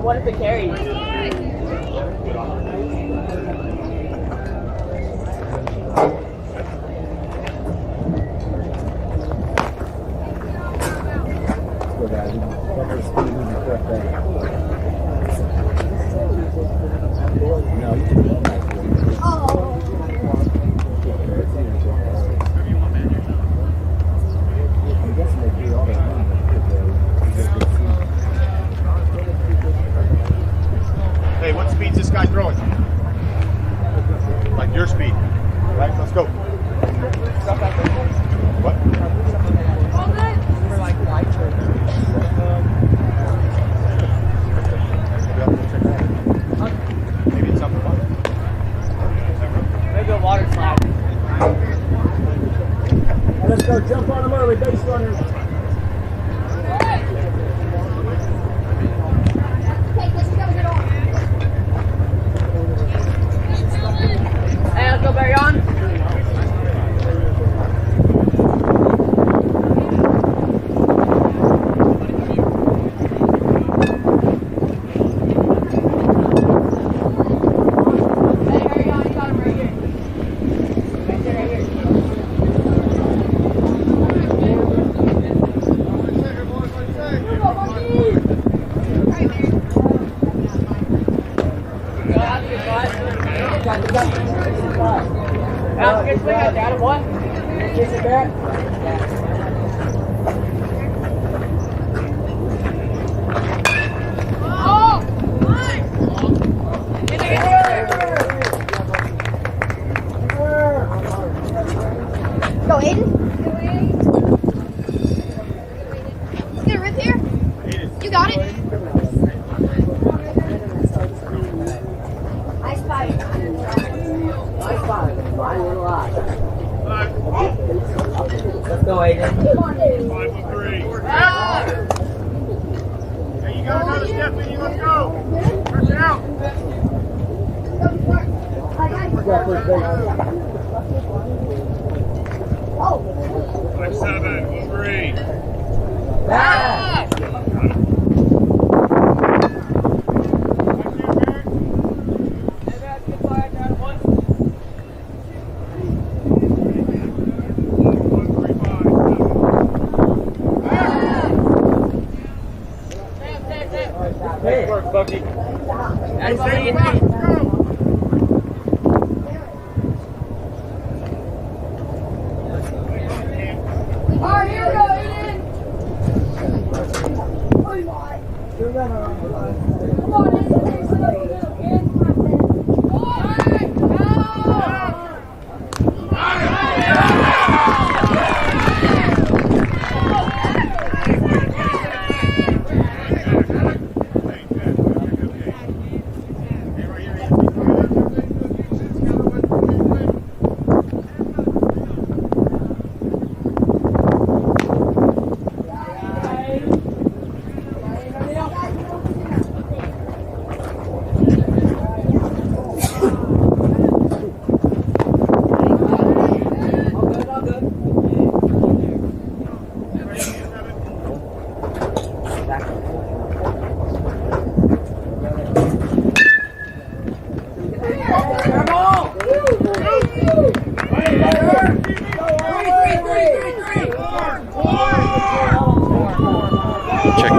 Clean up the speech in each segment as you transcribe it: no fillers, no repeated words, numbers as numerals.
What if it carries? Hey, what speed's this guy throwing? Like your speed. Right, let's go. What? Maybe it's something fun. Maybe a water slide. Let's go, jump on them early, base runners. Hey, let's go, Barry on. Go, Aiden. Get a rip here. You got it. I spy. My little eye. Let's go, Aiden. 5-3. There you go, another step, Vinny, let's go. Push it out. 5-7, 3. Nice work, Bucky. That's Let's go. Alright, here we go, Aiden. Come on,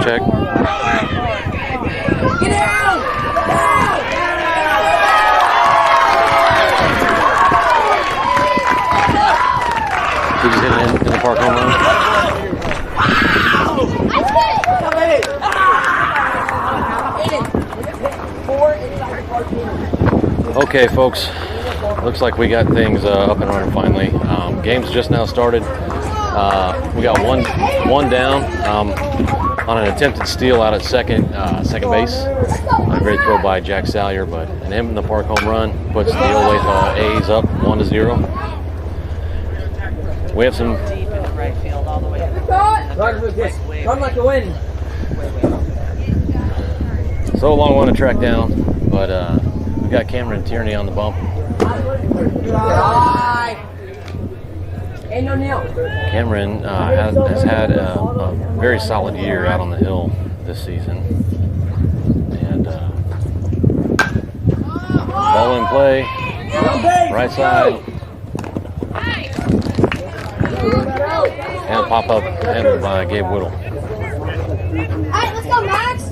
Check. Get down! He just hit it in the park home run. Okay, folks. Looks like we got things up and running finally. Game's just now started. We got one down on an attempted steal out at second base. A great throw by Jack Salyer, but an in the park home run puts the Olathe A's up 1-0. We have some. Deep in the right field, all the way. Run like the wind. So a long one to track down, but we got Cameron Tierney on the bump. Cameron has had a very solid year out on the hill this season, and play. Right side. And a pop-up handled by Gabe Whittle. Alright, let's go, Max.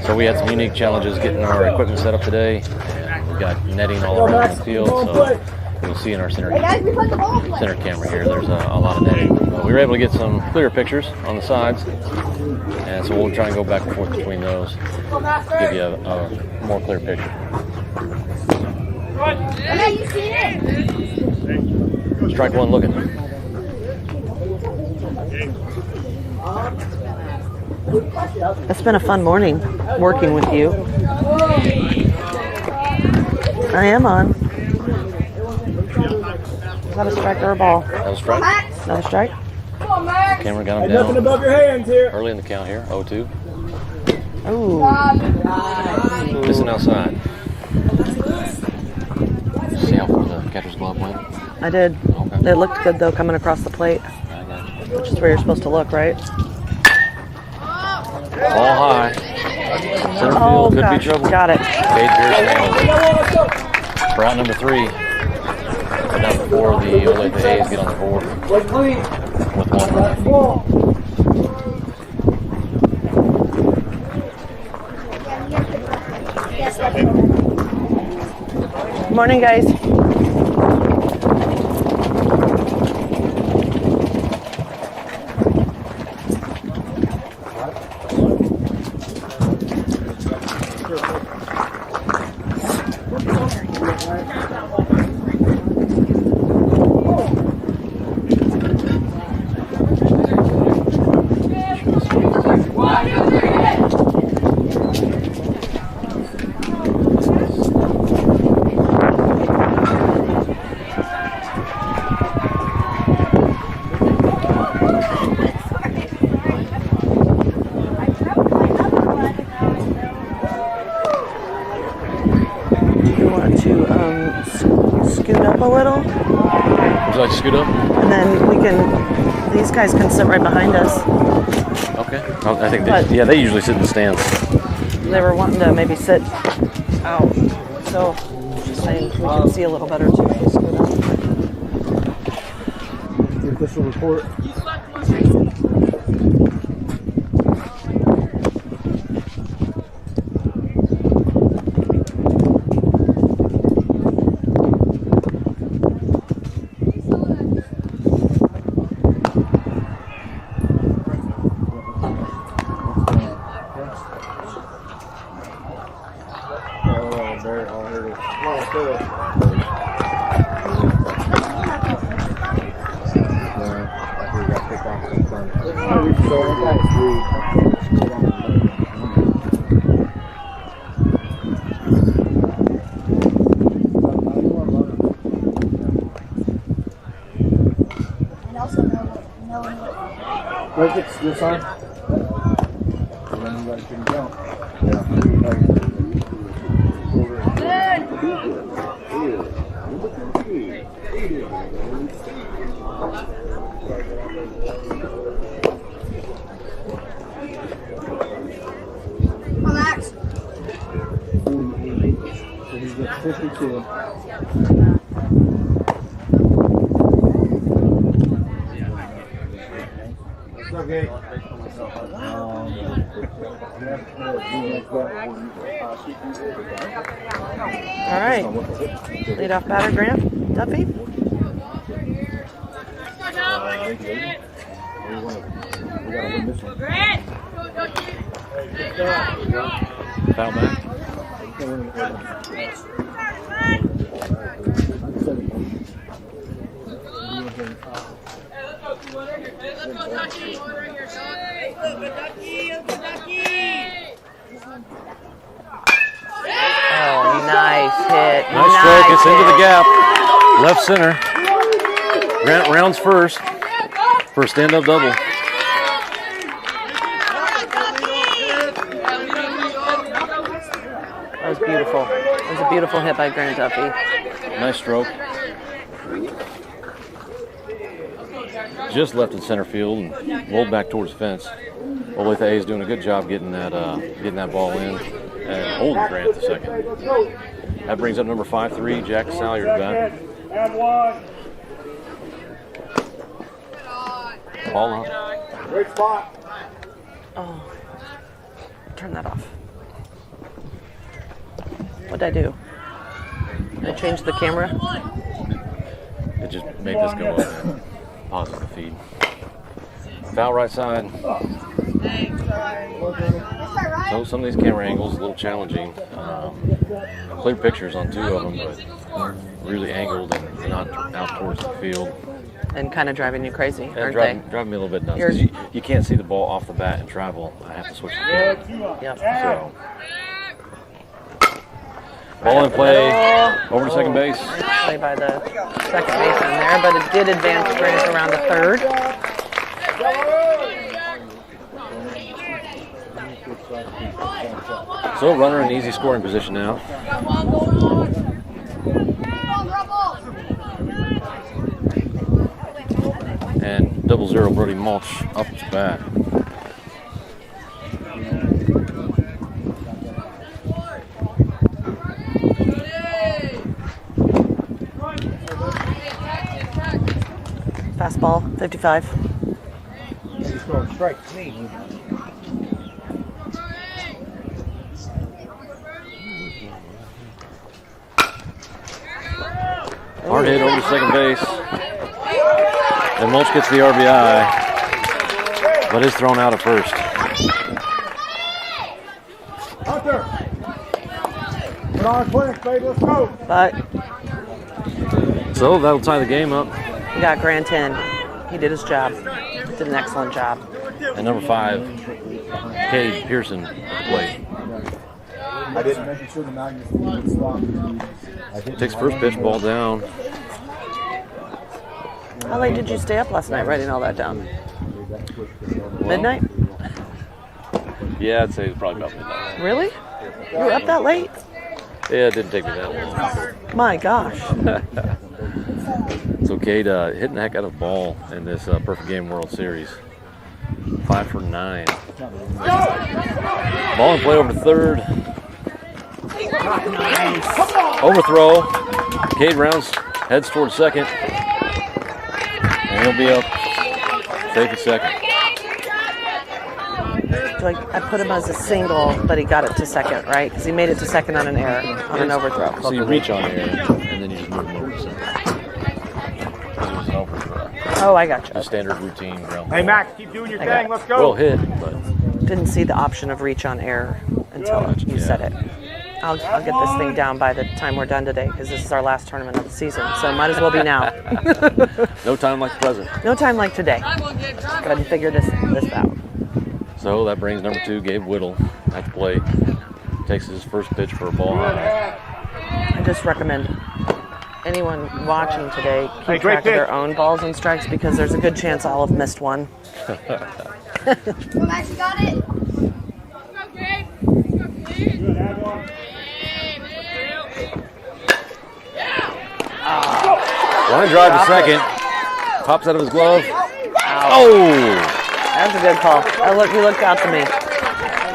So we had some unique challenges getting our equipment set up today. And we've got netting all around the field. So you'll see in our center camera here, there's a lot of netting. We were able to get some clearer pictures on the sides. And so we'll try and go back and forth between those. Give you a more clear picture. Yeah, you seen it? Strike one looking. It's been a fun morning working with you. I am on. Is that a strike or a ball? That was a strike. Another strike? Cameron got him Nothing down above your hands here. early in the count here. 0-2. Ooh. Missing outside. See how far the catcher's glove went? I did. Okay. It looked good though coming across the plate, I got you. which is where you're supposed to look, right? Ball high. Center Oh, field could gosh. be trouble. Got it. Cade Pierce nailed it. For out number 3. And now before the Olathe A's get on the board with one. Good morning, guys. You want to scoot up a little, Would you like to scoot up? and then these guys can sit right behind us. Okay. I think they usually sit in the stands. They were wanting to maybe sit out, so just saying we can see a little better too. If we scoot up. The official report. And also no. Where's your sign? And then you guys can jump. Oh, Max. So he's got 52. Okay. All right. Leadoff batter, Grant Duffy. Foul back. Oh, nice hit. Nice stroke. It's into the gap. Left center. Grant rounds first for a stand-up double. That was beautiful. It was a beautiful hit by Grant Duffy. Nice stroke. Just left in center field and rolled back towards the fence. Olathe is doing a good job getting that ball in. and holding Grant to second. That brings up number 5'3", Jack Salyer to bat. And one. Ball up. Great spot. Oh, turn that off. What'd I do? Did I change the camera? It just made this go up and pauses the feed. Foul right side. So some of these camera angles a little challenging. Clear pictures on 2 of them, but really angled and not out towards the field. And kind of driving you crazy, aren't driving they? me a little bit nuts. 'Cause you can't see the ball off the bat and travel. I have to switch the camera. Yep. So, ball in play over to second base. Play by the second baseman there, but it did advance Grant around to third. So runner in easy scoring position now. And 0-0 Brody Mulch up to bat. Fastball, 55. He's throwing strike to me. Hard hit over to second base. And Mulch gets the RBI, but is thrown out at first. Hunter. Put on a clinic, baby. Let's go. But So that'll tie the game up. we got Grant in. He did his job. Did an excellent job. And number 5, Cade Pearson at the plate. I didn't make sure the magnets would stop. Takes first pitch, ball down. How late did you stay up last night writing all that down? Midnight? Yeah, I'd say it's probably about midnight. Really? You were up that late? Yeah, it didn't take me that long. My gosh. So Cade hitting the heck out of the ball in this Perfect Game World Series. 5 for 9. Ball in play over to third. Overthrow. Cade rounds, heads towards second. And he'll be up safe at second. I put him as a single, but he got it to second, right? Because he made it to second on an error, on an overthrow. So you reach on air, and then you just move him over to second. Because it was an overthrow. Oh, I got A you. standard routine ground Hey, ball. Max, keep doing your I got thing. it. Let's Well go. hit, but Didn't see the option of reach on air until you said it. I'll get this thing down by the time we're done today because this is our last tournament of the season, so might as well be now. no time like the present. No time like today. Gotta figure this out. So that brings number 2, Gabe Whittle, at the plate. Takes his first pitch for a ball high. I just recommend anyone watching today keep Hey, great track of their pitch. own balls and strikes because there's a good chance I'll have missed one. Max, you got it. Line drive to second. Pops out of his glove. Oh! That's a good call. He looked out to me.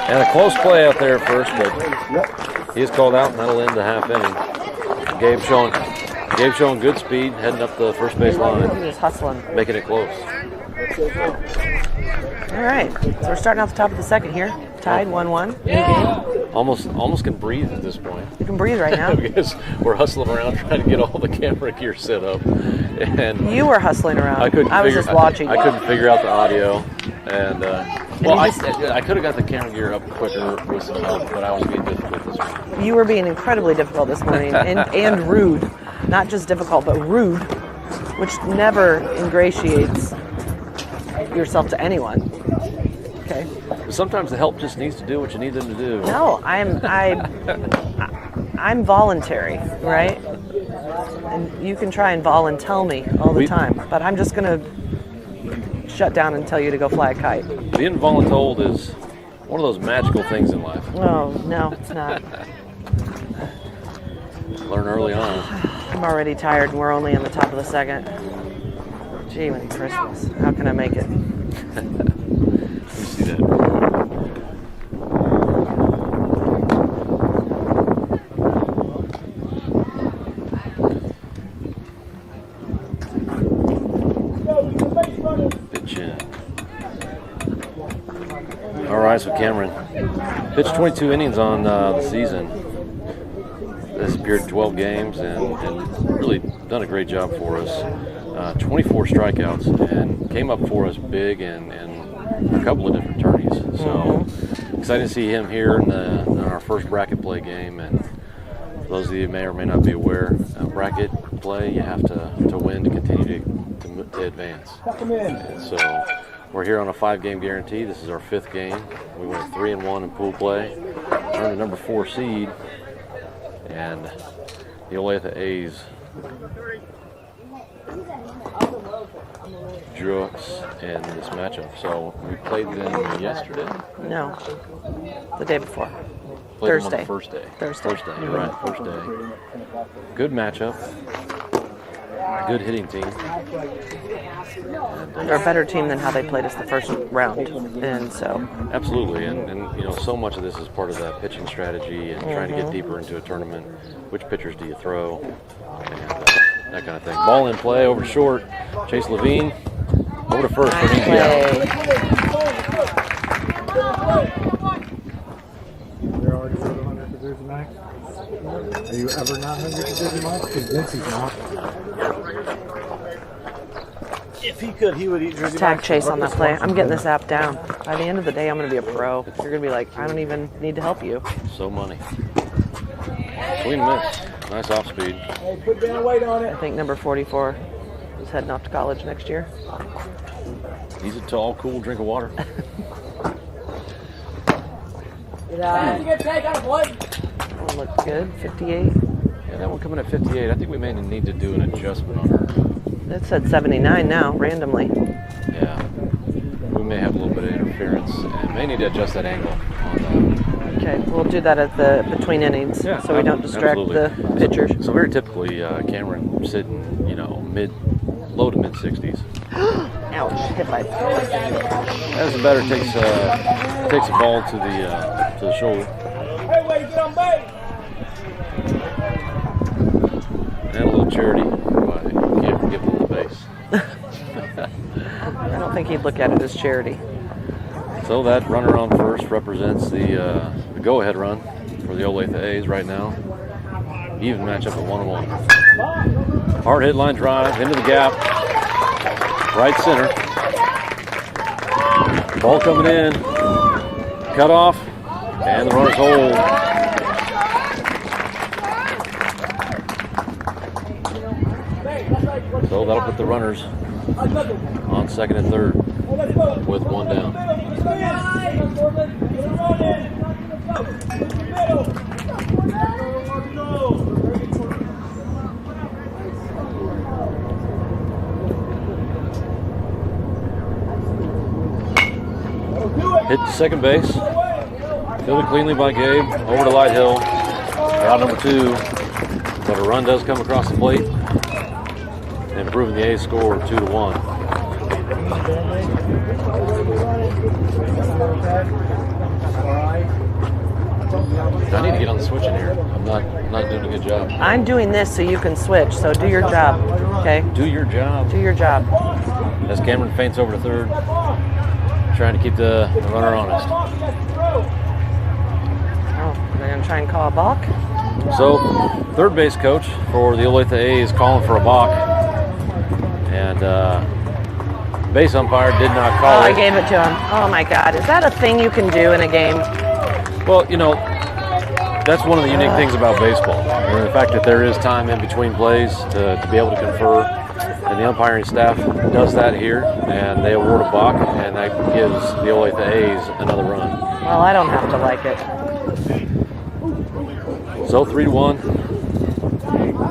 And a close play out there at first, but he is called out, and that'll end the half inning. Gabe showing good speed, heading up the first base He line, was hustling. making it close. All right, so we're starting off the top of the second here. Tied 1-1. New game. Almost can breathe at this point. You can breathe right now. Because we're hustling around trying to get all the camera gear set up, and You were hustling around. I was just watching. I couldn't figure out the audio, and I could have got the camera gear up quicker with some help, but I was being difficult this week. You were being incredibly difficult this morning and rude. Not just difficult, but rude, which never ingratiates yourself to anyone. Okay. But sometimes the help just needs to do what you need them to do. No, I'm voluntary, right? And you can try and tell me all the time, but I'm just gonna shut down and tell you to go fly a kite. Being voluntold is one of those magical things in life. Oh no, it's not. Learn early on. I'm already tired, and we're only in the top of the second. Gee, many Christmas. How can I make it? Let me see that. All right, so Cameron pitched 22 innings on the season. This appeared in 12 games and really done a great job for us. 24 strikeouts and came up for us big and a couple of different tourneys. So excited to see him here in our first bracket play game. And for those of you who may or may not be aware, bracket play, you have to win to continue to advance. And so we're here on a 5-game guarantee. This is our 5th game. We went 3-1 in pool play. Earned the number 4 seed. And the Olathe A's drew us in this matchup. So we played them yesterday? No, the day before. Played Thursday. them on the first day. Thursday. You're right, first day. Good matchup. Good hitting team. They're a better team than how they played us the first round. And so. Absolutely. And you know, so much of this is part of that pitching strategy and trying to get deeper into a tournament. Which pitchers do you throw? And that kind of thing. Ball in play over short. Chase Levine over to first. Nice For play. You're already so hungry for Jersey Mike's? Are you ever not hungry for Jersey Mike's? Because Vincey's not. If he could, he would eat Jersey Tag Mike's. Chase on that play. I'm getting this app down. By the end of the day, I'm going to be a pro. You're going to be like, I don't even need to help you. So money. Swing and miss. Nice off speed. Hey, put down weight on I it. think number 44 is heading off to college next year. He's a tall, cool drink of water. That one looked good. 58. Yeah, that one coming at 58. I think we may need to do an adjustment on her. It said 79 now, randomly. Yeah. We may have a little bit of interference and may need to adjust that angle on that. Okay, we'll do that at the between innings, Yeah, so we don't distract absolutely. the pitchers. So very typically, Cameron sitting, low to mid 60s. Ouch! Hit by. As the batter takes a ball to the shoulder. Hey, wait, get on base. And a little charity by giving him the base. I don't think he'd look at it as charity. So that runner on first represents the go-ahead run for the Olathe A's right now. Even matchup at 1-1. Hard hit line drive into the gap. Right center. Ball coming in. Cut off. And the runner's hold. So that'll put the runners on second and third with one down. Hit to second base. Fielded cleanly by Gabe. Over to Light Hill. Out number 2. But a run does come across the plate. Improving the A's score 2-1. I need to get on the switch in here. I'm not doing a good job. I'm doing this so you can switch. So do your job, okay? Do your job. Do your job. As Cameron feints over to third, trying to keep the runner honest. Oh, they're gonna try and call a balk. So, third base coach for the Olathe A's calling for a balk, and base umpire did not call I it. gave it to him. Oh my God, is that a thing you can do in a game? Well, that's one of the unique things about baseball, and the fact that there is time in between plays to be able to confer, and the umpiring staff does that here, and they award a balk, and that gives the Olathe A's another run. Well, I don't have to like it. So 3-1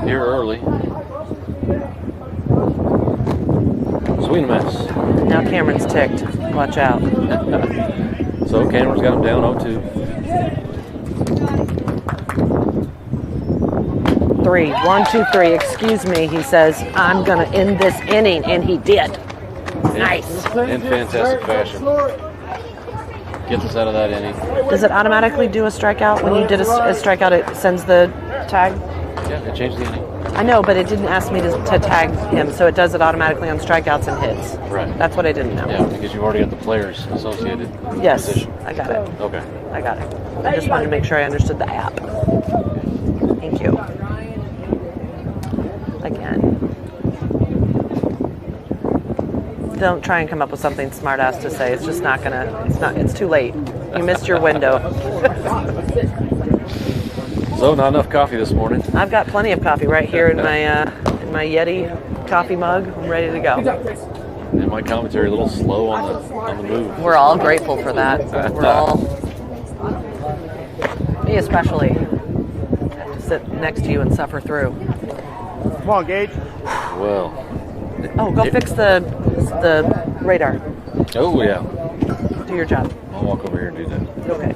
here early. Swing and miss. Now Cameron's ticked. Watch out. So Cameron's got him down 0-2. 3. 1, 2, 3. Excuse me. He says, I'm going to end this inning. And he did. Nice. In fantastic fashion. Gets us out of that inning. Does it automatically do a strikeout? When you did a strikeout, it sends the tag? Yeah, it changed the inning. I know, but it didn't ask me to tag him, so it does it automatically on strikeouts and hits. Right. That's what I didn't know. Yeah, because you've already got the players associated. Yes, Position. I got it. Okay. I got it. I just wanted to make sure I understood the app. Thank you. Again. Don't try and come up with something smart ass to say. It's just not gonna. It's too late. You missed your window. So not enough coffee this morning. I've got plenty of coffee right here in my Yeti coffee mug. I'm ready to go. And my commentary a little slow on the move. We're all grateful for that. We're all, me especially, have to sit next to you and suffer through. Come on, Gage. Well. Oh, go fix the radar. Oh yeah. Do your job. I'll walk over here and do that. Okay.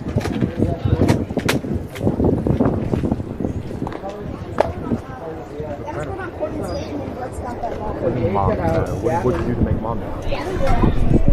Mom, what did you do to make Mom mad?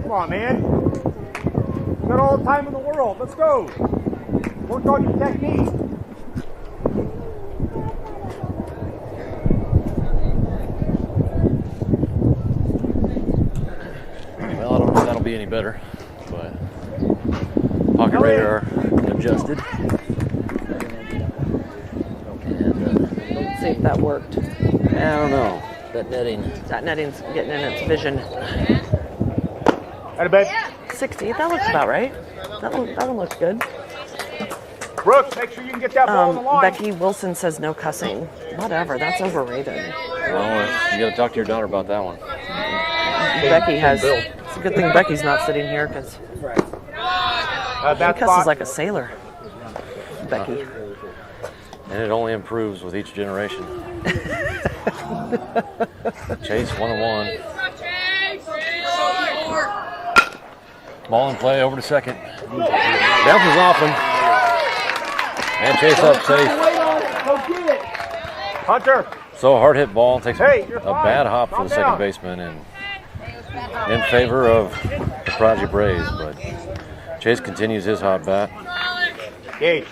Come on, man. You got all the time in the world. Let's go. Work on your technique. Well, I don't know if that'll be any better, but pocket radar adjusted. And Let's see if that worked. I don't know. That Netting's getting in its vision. Atta babe. 60. That looks about right. That one looks good. Brooks, make sure you can get that ball on the line. Becky Wilson says no cussing. Whatever. That's overrated. Well, you got to talk to your daughter about that one. Becky has. It's a good thing Becky's not sitting here because she cusses like a sailor. Becky. And it only improves with each generation. Chase 1-1. Ball in play over to second. Bounces off him. And Chase up safe. Hunter. So a hard hit ball takes Hey, a you're fine. bad hop for Calm the second down. baseman and in favor of the Prodigy Braves. But Chase continues his hot bat. Gage.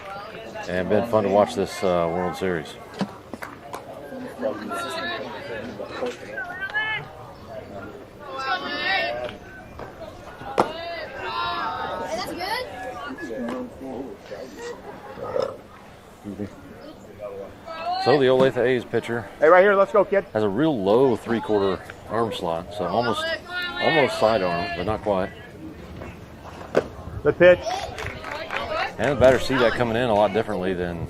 And been fun to watch this World Series. That's good. So the Olathe A's pitcher Hey, right here. Let's go, kid. has a real low 3/4 arm slot, so almost sidearm, but not quite. Good pitch. And the batters see that coming in a lot differently than,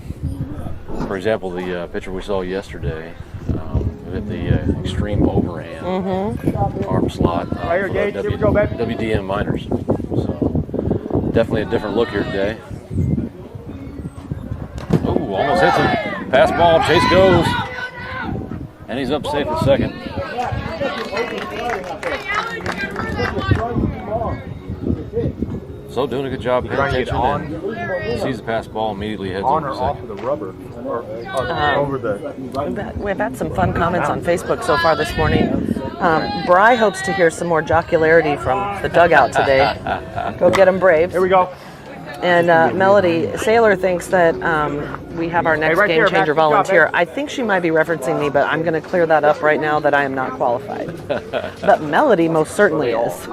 for example, the pitcher we saw yesterday with the extreme overhand arm slot Right here, for Gage. the Here we go, baby. WDM minors. So definitely a different look here today. Ooh, almost hits him. Pass ball, Chase goes. And he's up safe at second. So doing a good job paying trying to get attention on? and sees the pass ball, immediately heads On over or to off second. of the rubber? Or over the... We've had some fun comments on Facebook so far this morning. Bry hopes to hear some more jocularity from the dugout today. Go get them, Braves. Here we go. And Melody Saylor thinks that we have our next right game there, changer Max. Good job, volunteer. babe. I think she might be referencing me, but I'm going to clear that up right now that I am not qualified. But Melody most certainly is. You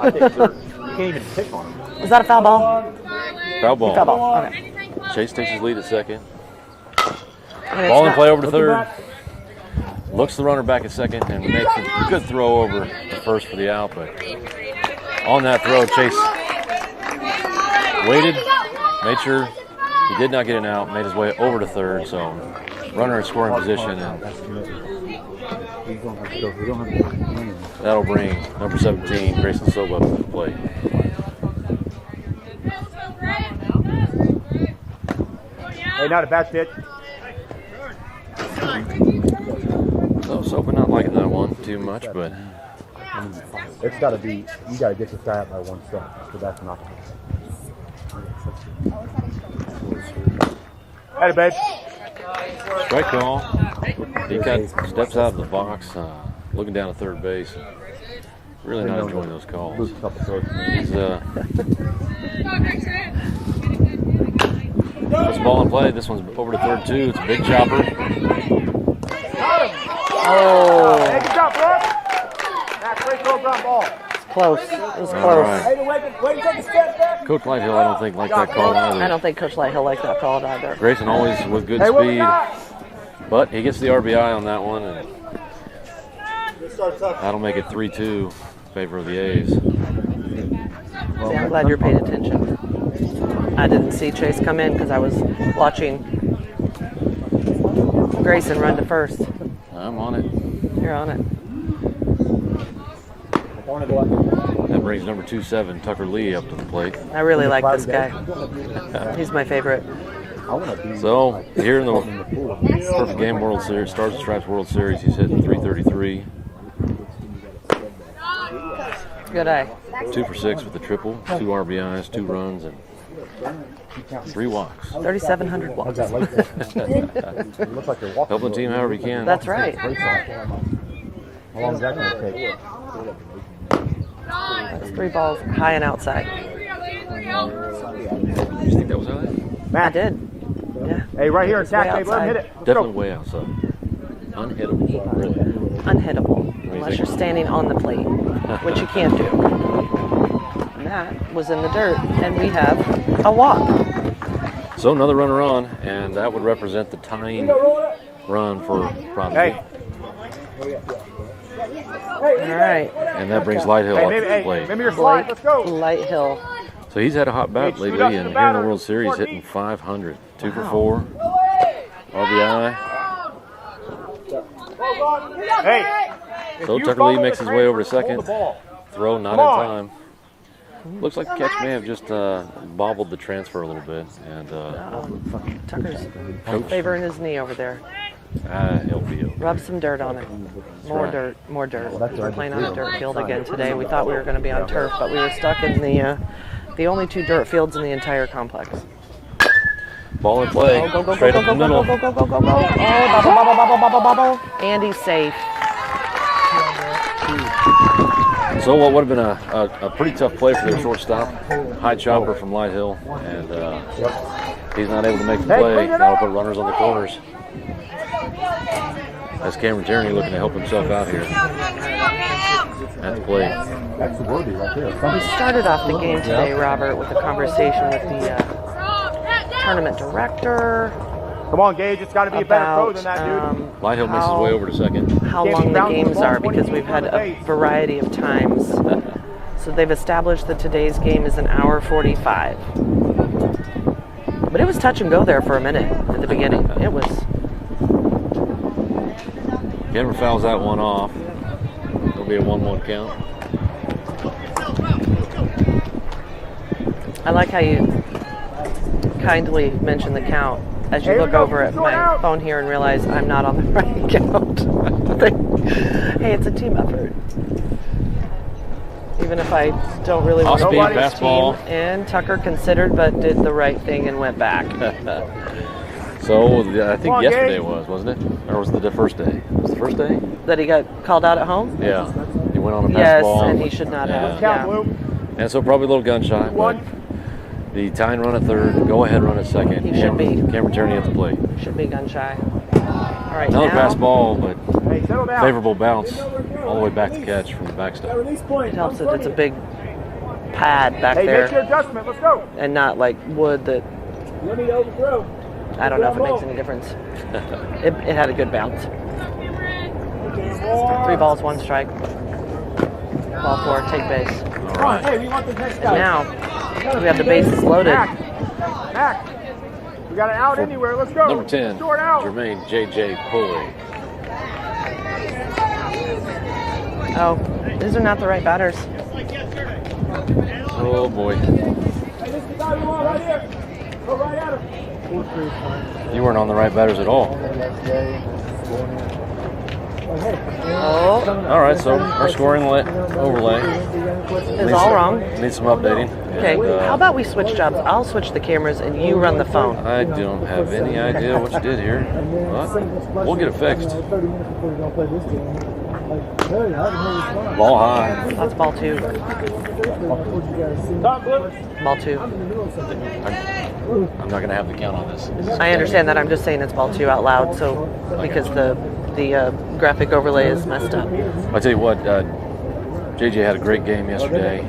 can't even pick on him. Is that a foul ball? Foul ball. Foul ball. Okay. Chase takes his lead at second. And it's Ball in not- play over to third. Looks the runner back at second and makes a good throw over to first for the out. But on that throw, Chase waited, made sure he did not get an out, made his way over to third. So runner in scoring position, and that'll bring number 17, Grayson Silva, up to the plate. not a bad pitch. So Sopa not liking that one too much, but It's got to be, you got to get this guy out by 1 step. So that's not. Hey, babe. strike call. He kind of steps out of the box, looking down at third base. Really not enjoying those calls. He's this ball in play. This one's over to third too. It's a big chopper. Oh, Hey, good job, bro. That's great throw ground ball. close. It was close. All right. Coach Lighthill, I don't think liked that call I either. don't think Coach Lighthill liked that call either. Grayson always with good Hey, what we speed, got? but he gets the RBI on that one, and that'll make it 3-2 in favor of the A's. See, I'm glad you're paying attention. I didn't see Chase come in because I was watching Grayson run to first. I'm on it. You're on it. That brings number 27, Tucker Lee, up to the plate. I really like this guy. He's my favorite. So here in the Perfect Game World Series, Stars and Stripes World Series, he's hitting 333, Good eye. 2 for 6 with a triple, 2 RBIs, 2 runs, and 3 walks. 3,700 walks. Help the team however you can. That's right. How long is that going to take? That's 3 balls high and outside. You think that was high? I did. Yeah. Hey, right here in It's way tack, babe. Let him hit outside. it. Let's Definitely go. way outside. Unhittable, really. Unhittable you unless think? you're standing on the plate, which you can't do. And that was in the dirt, and we have a walk. So another runner on, and that would represent the tying run for Prodigy. Hey. All right. And that brings Lighthill Hey, up maybe, to the hey, plate. maybe your slide. Let's go. Lighthill. So he's had a hot bat Hey, lately, shoot up and to the here in the batter. World Series, hitting 500. 2 for 4. RBI. Hey. So you Tucker follow Lee the makes his way over to transfer, hold second. the ball. Throw not Come on. in time. Looks like the catch may have just bobbled the transfer a little bit, and Tucker's Coach. favoring his knee over there. he'll be over. Rub some dirt on it. More right. dirt, more dirt. We're playing on a dirt field again today. We thought we were going to be on turf, but we were stuck in the only 2 dirt fields in the entire complex. Ball in play, Go, go, go, straight go, up go, the go, middle. go, go, go, go, go. Oh, bubble, bubble, bubble, bubble, bubble. And he's safe. So what would have been a pretty tough play for their shortstop, high chopper from Lighthill, and he's not able to make the play. That'll put runners on the corners. That's Cameron Tierney looking to help himself out here at the plate. That's the wordie right there. We started off the game today, Robert, with a conversation with the tournament director. Come on, Gage. It's got to be a better throw than that, dude. Lighthill makes his way over to second. How Can't long be the bouncing the games ball are 20 because we've feet had from the a base. variety of times. So they've established that today's game is an hour 45. But it was touch and go there for a minute at the beginning. It was. Denver fouls that one off. It'll be a 1-1 count. I like how you kindly mention the count as you Here we look go. over at my Out. phone here and realize I'm not on the right count. Hey, it's a team effort. Even if I don't really want to Off-speed be this fastball. team. And Tucker considered but did the right thing and went back. So I think Come on, yesterday Gabe. wasn't it? Or was it the first day? Was it the first day? That he got called out at home? Yeah. He went on a Yes, fastball. and he should not have. Count, Yeah. Blue. And so probably a little gun shy, but the tying run at third, go ahead run at second. He should be. Cameron Tierney at the plate. Should be gun shy. All right, Another now fastball, but Hey, settle down. favorable bounce all the way back to catch from the backstop. it helps that it's a big pad back Hey, make your there adjustment. Let's go. and not like wood that I don't know if it makes any difference. It had a good bounce. 3 balls, 1 strike. Ball 4, take base. All right. Hey, we want the next And guy. now we have the bases loaded. Mac. We got an out anywhere. Let's go. Number 10, Short out. Jermaine J.J. Pulley. Oh, these are not the right batters. Oh, boy. Hey, this is the guy we want right here. Go right at him. You weren't on the right batters at all. Oh, All right, so our scoring overlay is all wrong. Needs some updating. Okay, And, how about we switch jobs? I'll switch the cameras and you run the phone. I don't have any idea what you did here, but we'll get it fixed. Ball high. That's ball 2. Ball 2. I'm not going to have the count on this. I understand that. I'm just saying it's ball 2 out loud, so because the graphic overlay is messed up. I tell you what, JJ had a great game yesterday.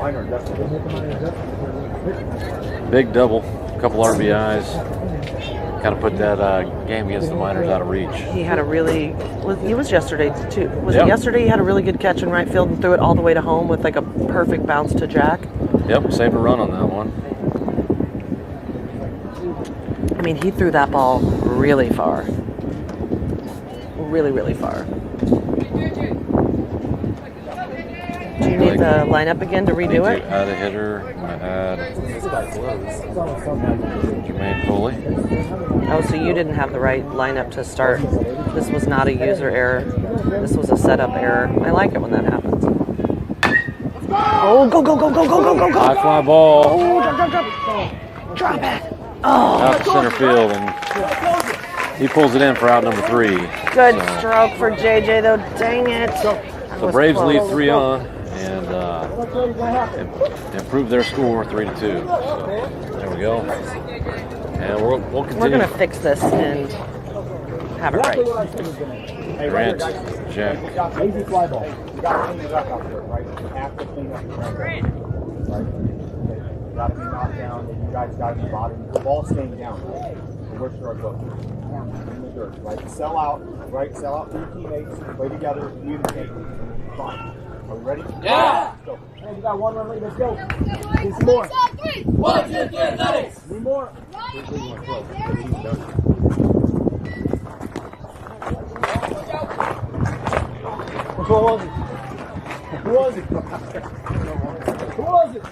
Big double, a couple RBIs. Kind of put that game against the Miners out of reach. He had a really, he was yesterday too. Was Yep. it yesterday? He had a really good catch in right field and threw it all the way to home with like a perfect bounce to Jack. Yep, saved a run on that one. I mean, he threw that ball really far. Really, really far. Do you need the lineup again to redo it? Add a hitter. I add Jermaine Foley. Oh, so you didn't have the right lineup to start. This was not a user error. This was a setup error. I like it when that happens. Oh, go, go, go, go, go, go, go, go. High fly ball. Oh, drop, drop. Drop it. Oh. Out to center field, and he pulls it in for out number 3. Good stroke for JJ, though. Dang it. The Braves lead 3 on and improve their score 3-2. So there we go. And we'll continue. We're going to fix this and have it right. Grant, Jack. Easy fly ball. You got to clean it up out there, right? You have to clean up the ground. Right? You got to be knocked down, and you guys got to be bottom. The ball's staying down, right? So where should I go? In the dirt, right? Sell out, right? Sell out for your teammates. Play together, communicate. Fine. Are we ready? Yeah! Let's go. Hey, you got one run lead. Let's go. Need some more. 1, 2, 3, athletics! Need more. Which one was it? Who was it? Who was it?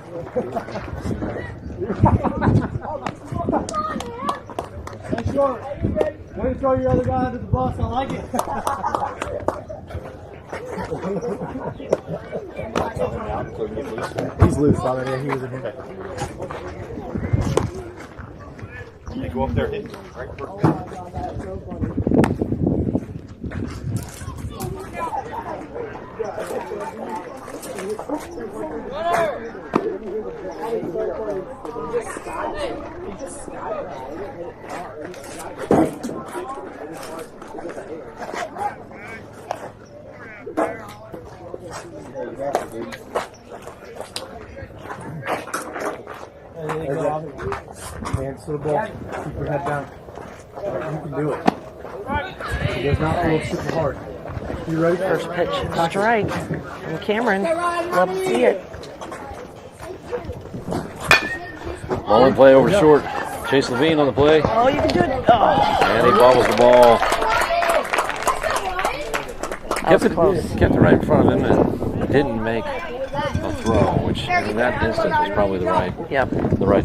Hey, short. Way to throw your other guy under the bus. I like it. He's loose already. He was in here. Hey, go up there. Hit. Right first. Hands to the ball. Keep your head down. You can do it. He does not feel super hard. You ready? First pitch, strike. And Cameron, love to see it. Ball in play over short. Chase Levine on the play. Oh, you can do it. Oh, And he bobbles the ball. that was close. Kept it right in front of him and didn't make a throw, which in that instance was probably the right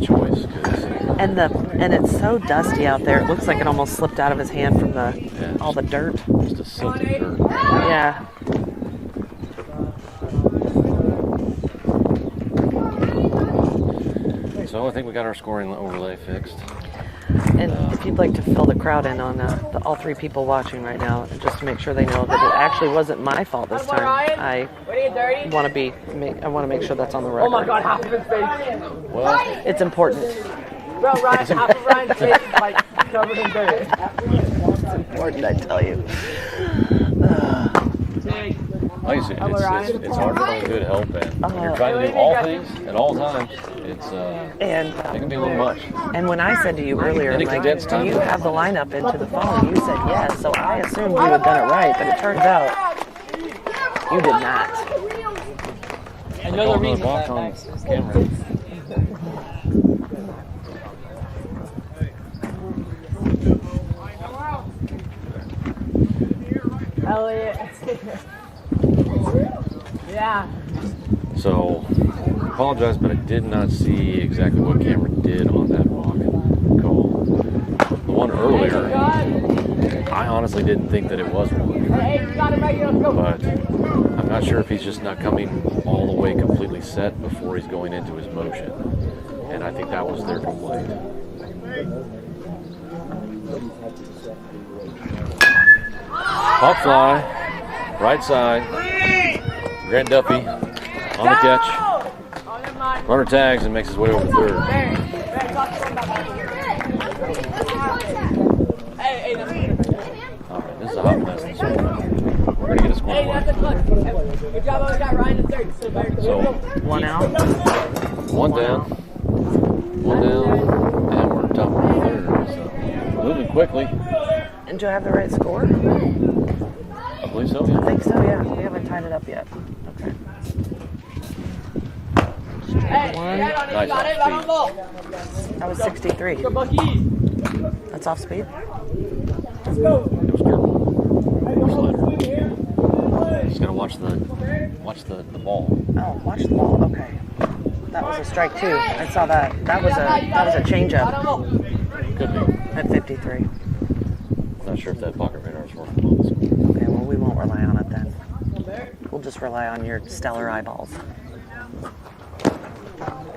choice. 'Cause And it's so dusty out there. It looks like it almost slipped out of his hand from all the dirt. just a silty dirt. Yeah. So I think we got our scoring overlay fixed. And if you'd like to fill the crowd in on all 3 people watching right now, just to make sure they know that it actually wasn't my fault this time. I want to make sure that's on the record. Oh my god, half of his face. Well, It's important. Bro, Ryan, half of Ryan's face is like covered in dirt. Important, I tell you. like I said, it's hard to find good help, and when you're trying to do all things at all times, it can be a little much. And when I said to you earlier, Any I'm like, condensed do time? you have the lineup into the phone? You said yes, so I assumed you had done it right, but it turns out you did not. Another reason Walk on camera. Elliot. Yeah. So, I apologize, but I did not see exactly what Cameron did on that walk call. earlier, I honestly didn't think that it was one. But I'm not sure if he's just not coming all the way completely set before he's going into his motion. And I think that was their complaint. Pop fly, right side. Grant Duffy on the catch. Runner tags and makes his way over to third. All right, this is a hot mess. We're going to get a score. Good job, we got Ryan in third. So, One out. One down, and we're top of the third. So, moving quickly. And do I have the right score? I believe so. I think so, yeah. We haven't tied it up yet. Okay. One. Nice off That was 63. That's off speed? speed. It was good. Slider. Just gotta watch the ball. Oh, watch the ball. Okay. That was a strike too. I saw that. That was a changeup Could be. at 53. Not sure if that pocket radar is working on this one. Okay, well we won't rely on it then. We'll just rely on your stellar eyeballs.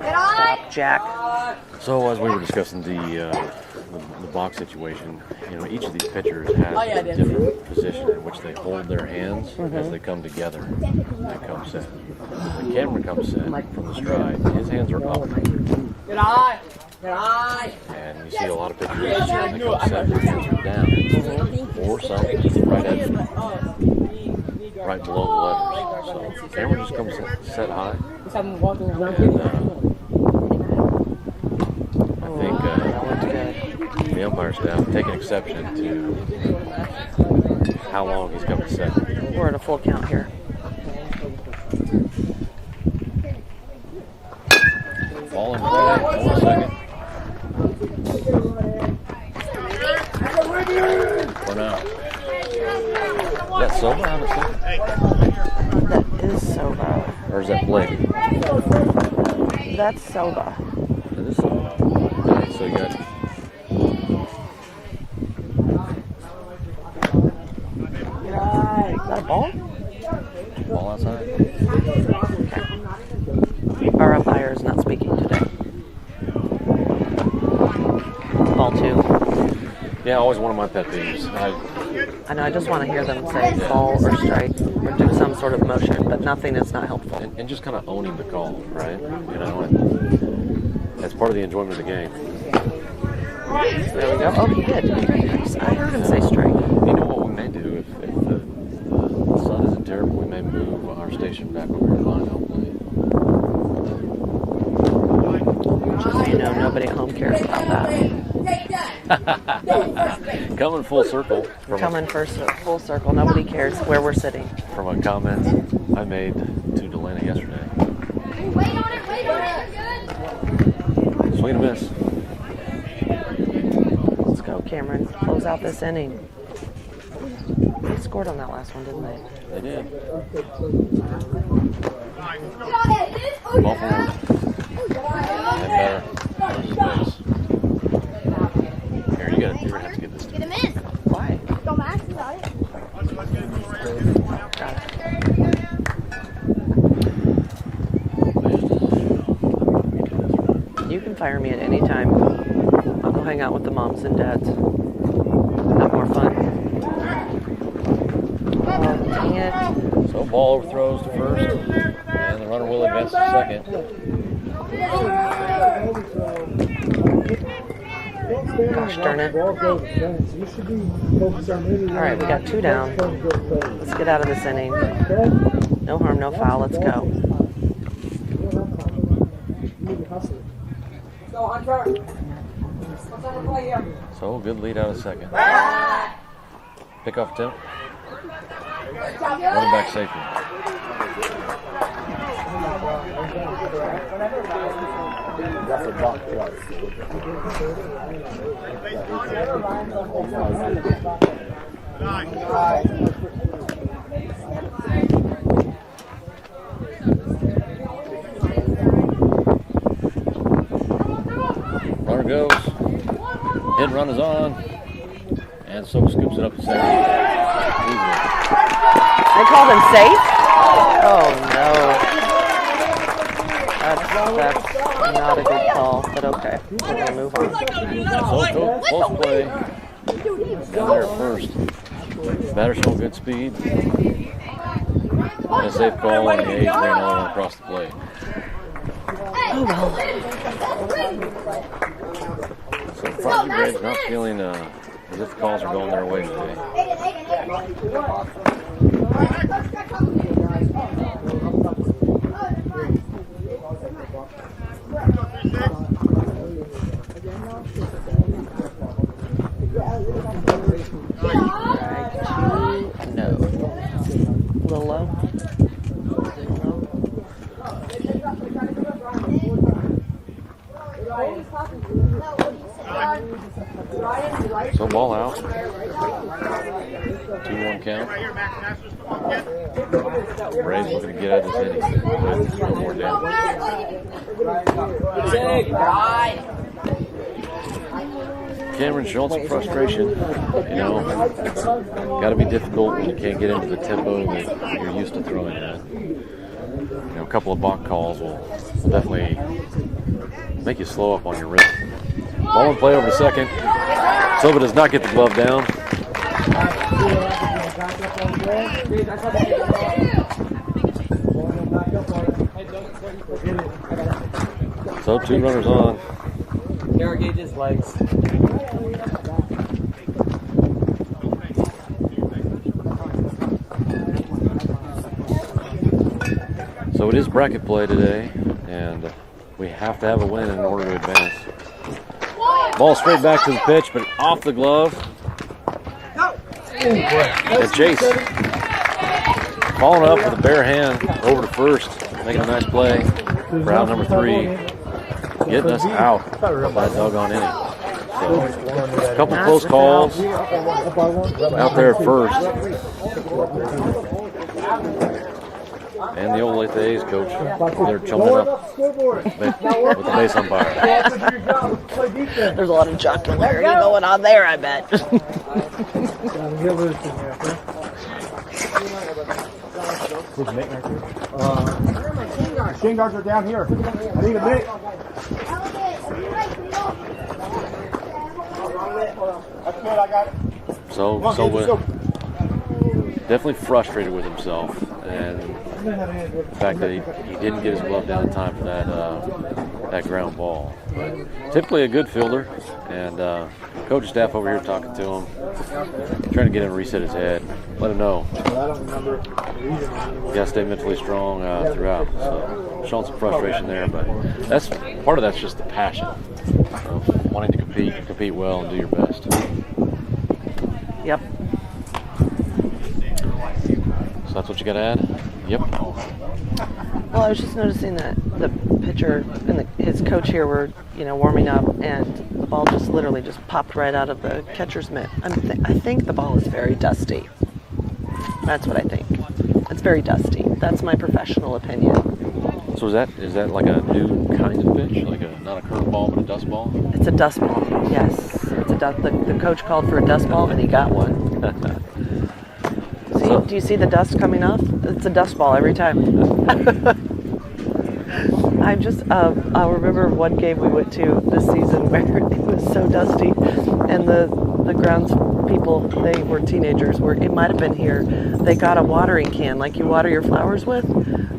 Stop, Jack. So as we were discussing the box situation, each of these pitchers has a different position in which they hold their hands as they come together. They come set. The camera comes set from the stride. His hands are up. And you see a lot of pitchers when they come set, their hands are down. Or some right below the letters. So the camera just comes set high. And I think the umpire staff taking exception to how long he's coming set. We're at a full count here. Ball in play. Hold on a second. For now. Is that Silva on the second? That is Soba. Or is that Blake? That's Soba. It is Silva. Okay, so you got... Is that a ball? Ball outside? Our umpire is not speaking today. Ball two. Yeah, always one of my pet peeves. I know, I just want to hear them say ball or strike or do some sort of motion, but nothing is not helpful. And just kind of owning the call, right? And that's part of the enjoyment of the game. There we go. Oh, he did. I heard him say strike. You know what we may do if the sun isn't terrible, we may move our station back over here to line home plate. Just so you know, nobody at home cares about that. Coming full circle. Coming full circle. Nobody cares where we're sitting. From a comment I made to Delana yesterday. Wait on it. Swing and a miss. Let's go, Cameron. Close out this inning. They scored on that last one, didn't they? They did. Ball forward. And better. Here, you're going to have to get this. Get him in. Why? Don't ask about it. Got it. You can fire me at any time. I'll go hang out with the moms and dads. Have more fun. Oh, dang it. So ball overthrows to first, and the runner will advance to second. Gosh darn it. All right, we got two down. Let's get out of this inning. No harm, no foul. Let's go. So good lead out of second. Pickoff attempt. Running back safety. That's a block twice. Runner goes. Hit run is on. And so scoops it up to second. Easily. They called him safe? Oh no. That's not a good call, but okay. We're gonna move on. So close play. Down there at first. Batter showing good speed. And a safe call, and the A's ran all the way across the plate. Oh well. So Prodigy Braves not feeling as if the calls are going their way today. No. A little low. So ball out. 2-1 count. Braves looking to get out of this inning. Throw more down. Cameron showing some frustration. You know, got to be difficult when you can't get into the tempo that you're used to throwing at. You know, a couple of balk calls will definitely make you slow up on your rhythm. Ball in play over to second. Silva does not get the glove down. So 2 runners on. Irrigate his legs. So it is bracket play today, and we have to have a win in order to advance. Ball straight back to the pitch, but off the glove. And Chase following up with a bare hand over to first, making a nice play for out number 3, getting us out of that doggone inning. So a couple close calls out there at first. And the Olathe A's coach, they're chumming up with the base umpire. There's a lot of jocularity going on there, I bet. Shin guards are down here. I need a minute. That's good, I got it. So definitely frustrated with himself, and the fact that he didn't get his glove down in time for that ground ball. But typically a good fielder, and coach staff over here talking to him, trying to get him to reset his head, let him know you got to stay mentally strong throughout. So showing some frustration there, but that's part of that's just the passion of wanting to compete well, and do your best. Yep. So that's what you got to add? Yep. Well, I was just noticing that the pitcher and his coach here were, warming up, and the ball just literally just popped right out of the catcher's mitt. I think the ball is very dusty. That's what I think. It's very dusty. That's my professional opinion. So is that like a new kind of pitch, like not a curveball but a dust ball? It's a dust ball. Yes, it's a dust. The coach called for a dust ball, and he got one. Do you see the dust coming off? It's a dust ball every time. I'll remember one game we went to this season where it was so dusty, and the grounds people, they were teenagers, it might have been here, they got a watering can like you water your flowers with,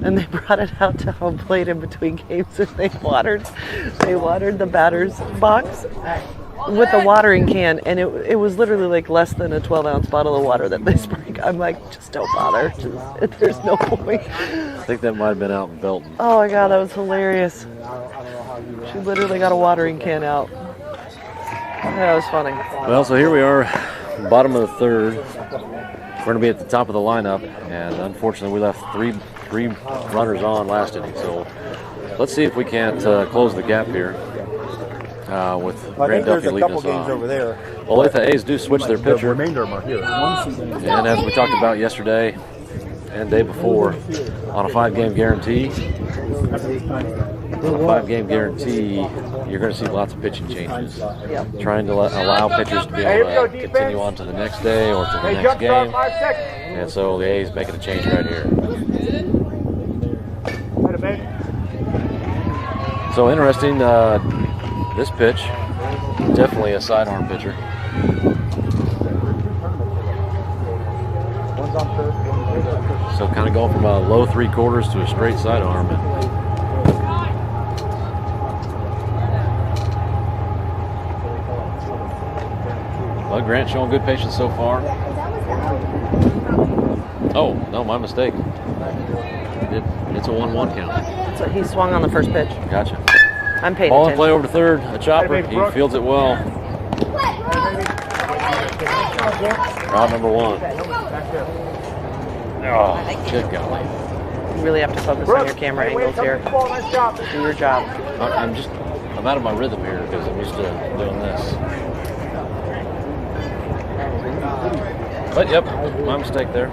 and they brought it out to home plate in between games, and they watered the batter's box with a watering can, and it was literally like less than a 12-ounce bottle of water that they sprayed. I'm like, just don't bother. There's no point. I think that might have been out in Belton. Oh my God, that was hilarious. She literally got a watering can out. That was funny. Well, so here we are, bottom of the third. We're going to be at the top of the lineup, and unfortunately we left three runners on last inning. So let's see if we can't close the gap here. With Grant Duffy leading us on. Over there. Olathe A's do switch their pitcher. The remainder of them are here. And as we talked about yesterday, and day before on a 5-game guarantee. On a 5-game guarantee, you're going to see lots of pitching changes. Trying to allow pitchers to be able to continue on to the next day or to the next game. And so the A's making a change right here. So interesting, this pitch, definitely a sidearm pitcher. So kind of going from a low 3/4 to a straight sidearm. Well, Grant showing good patience so far. Oh, no, my mistake. It's a 1-1 count. So he swung on the first pitch. Gotcha. I'm paying Ball in attention. play over to third. A chopper. He fields it well. Round number 1. Oh, good golly. You really have to focus on your camera angles here. Do your job. I'm out of my rhythm here because I'm used to doing this. But yep, my mistake there.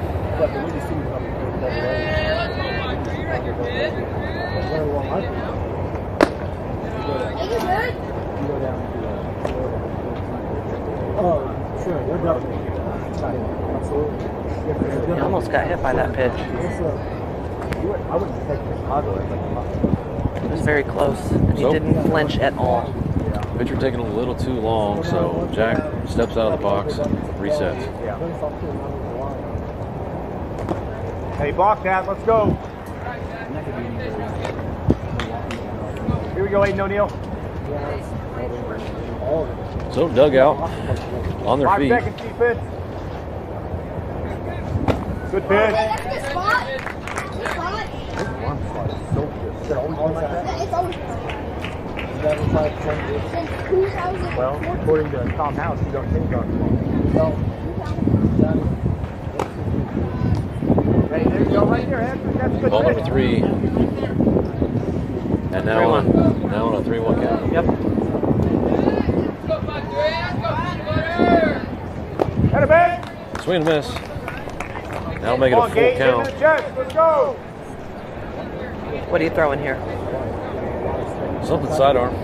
He almost got hit by that pitch. It was very close, and he didn't flinch at all. Pitcher taking a little too long, so Jack steps out of the box and resets. Hey, block that. Let's go. Here we go, Aiden O'Neill. So dugout on their 5 feet. seconds, defense. Good pitch. That's a good spot. Good spot. It's always Well, according to Tom House, you don't think on. Hey, there you go, right there. That's a good Ball pitch. number 3. And now on a 3-1 count. Yep. Head of it. Swing and miss. That'll make it a full Gate, count. into the chest. Let's go. What are you throwing here? Something sidearm.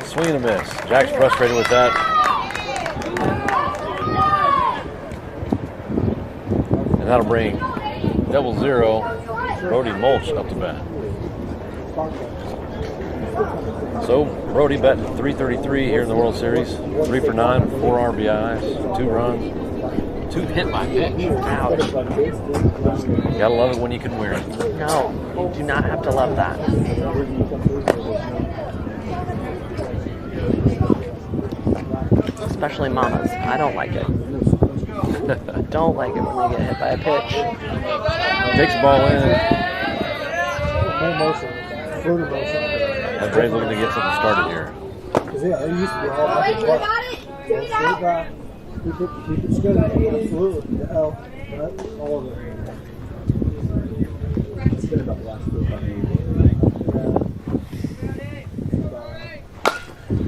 Swing and a miss. Jack's frustrated with that. And that'll bring 0-0 Brody Mulch up to bat. So Brody batting .333 here in the World Series. 3 for 9, 4 RBIs, 2 runs, 2 hit by pitch. Ouch. You gotta love it when you can win it. No, you do not have to love that. Especially mamas. I don't like it. I don't like it when they get hit by a pitch. Takes the ball in. And Braves looking to get something started here. Yeah, it used to be all Oh, wait, you got it? Check it out. Keep it straight. Absolutely. The L. Right? All of it. It's been about the last 4 or 5 years.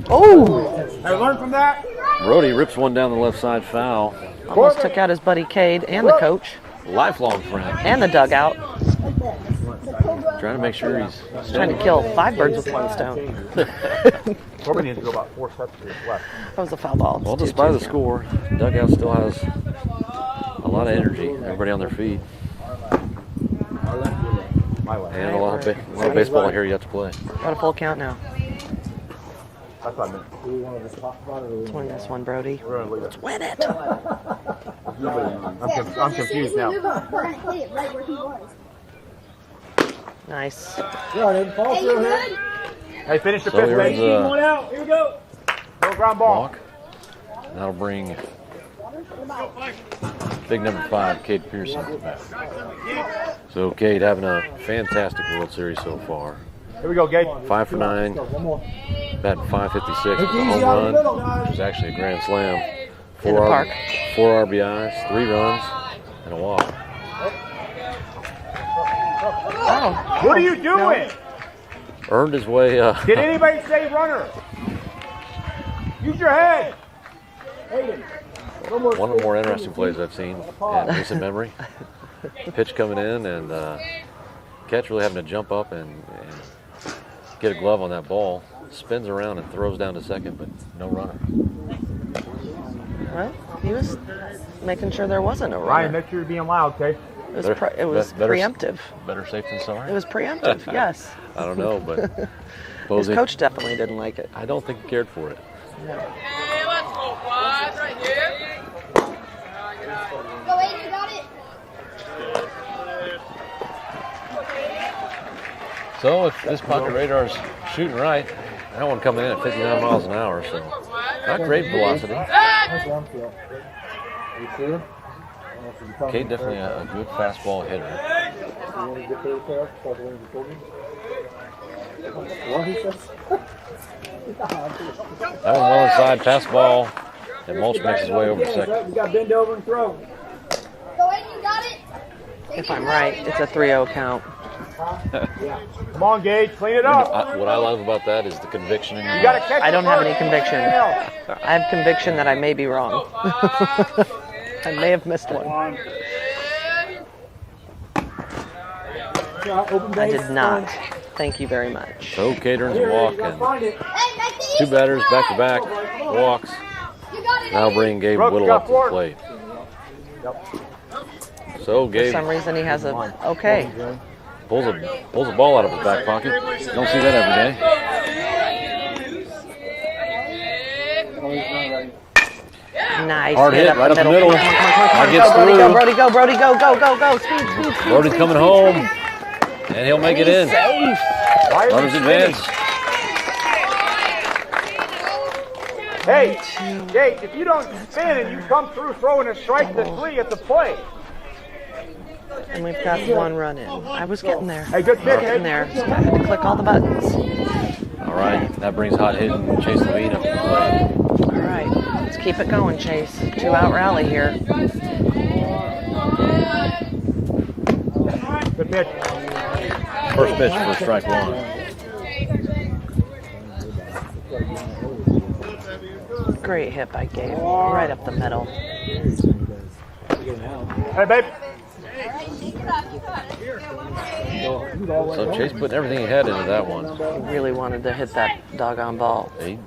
Oh! Hey, learn from that. Brody rips one down the left side foul. Almost took out his buddy Cade and the coach Lifelong friend. and the dugout. Trying to make sure he's Trying to kill 5 birds with 1 stone. Corbin needs to go about 4 steps to his left. That was a foul ball. well, despite the score, dugout still has a lot of energy. Everybody on their feet. My left. And a lot of baseball here you have to play. Got a full count now. That's what I meant. Do we want to just talk about it? Or Let's win this one, Brody. We're going to leave it. Win it! I'm confused now. We're gonna hit it right where he was. Nice. Yeah, I didn't fall Hey, you through here. good? Hey, finish the So fifth, here's baby. One out. Here we go. No ground ball. walk. That'll bring big number 5, Cade Pearson, back. So Cade having a fantastic World Series so far. Here we go, Gabe. 5 for 9, One more. batting .556 with a home Easy out of the middle, run, guys. which was actually a grand slam. In the park. 4 RBIs, 3 runs, and a walk. Oh. What are you doing? Earned his way. Did anybody say runner? Use your head. One of the more interesting plays I've seen in recent memory. Pitch coming in and catch really having to jump up and get a glove on that ball. Spins around and throws down to second, but no runner. Well, he was making sure there wasn't a runner. Ryan, make sure you're being loud, okay? It was preemptive. Better safe than sorry. It was preemptive, yes. I don't know, but His Posey, coach definitely didn't like it. I don't think he cared for it. Go, Aiden, you got it. So if this pocket radar's shooting right, that one coming in at 59 miles an hour, so not great velocity. Kate definitely a good fastball hitter. That one well inside, fastball, and Mulch makes his way over to second. You got to bend over and throw. Go, Aiden, you got it. If I'm right, it's a 3-0 count. Come on, Gage, clean it up. What I love about that is the conviction in your You got to voice. catch I don't it have first. any conviction. I have conviction that I may be wrong. I may have missed one. I did not. Thank you very much. So Kate earns a walk and Hey, make the two batters back to back walks. You got it, Now Aiden. bring Gabe Brooks Whittle got up to the four. plate. So For Gabe some reason, he has a okay. pulls a ball out of his back pocket. Don't see that every day. Nice Hard hit right up the middle. Come on, That gets go, Brody, through. go, Brody, go, Brody, go, go, go, go. Speed, speed, speed. Brody's speed, coming speed, home, speed. and he'll make it in. Safe. Runners advance. Hey, Gage, if you don't spin and you come through throwing a strike to three at the plate. And we've got one run in. I was getting there. Hey, good pitch, Getting there. Just had to click all the buttons. All right, that brings hot hitting Chase Levine up to the plate. All right, let's keep it going, Chase. 2-out rally here. Good pitch. First pitch for strike one. Great hit by Gabe. Right up the middle. Hey, babe. So Chase putting everything he had into that one. He really wanted to hit that doggone ball. He's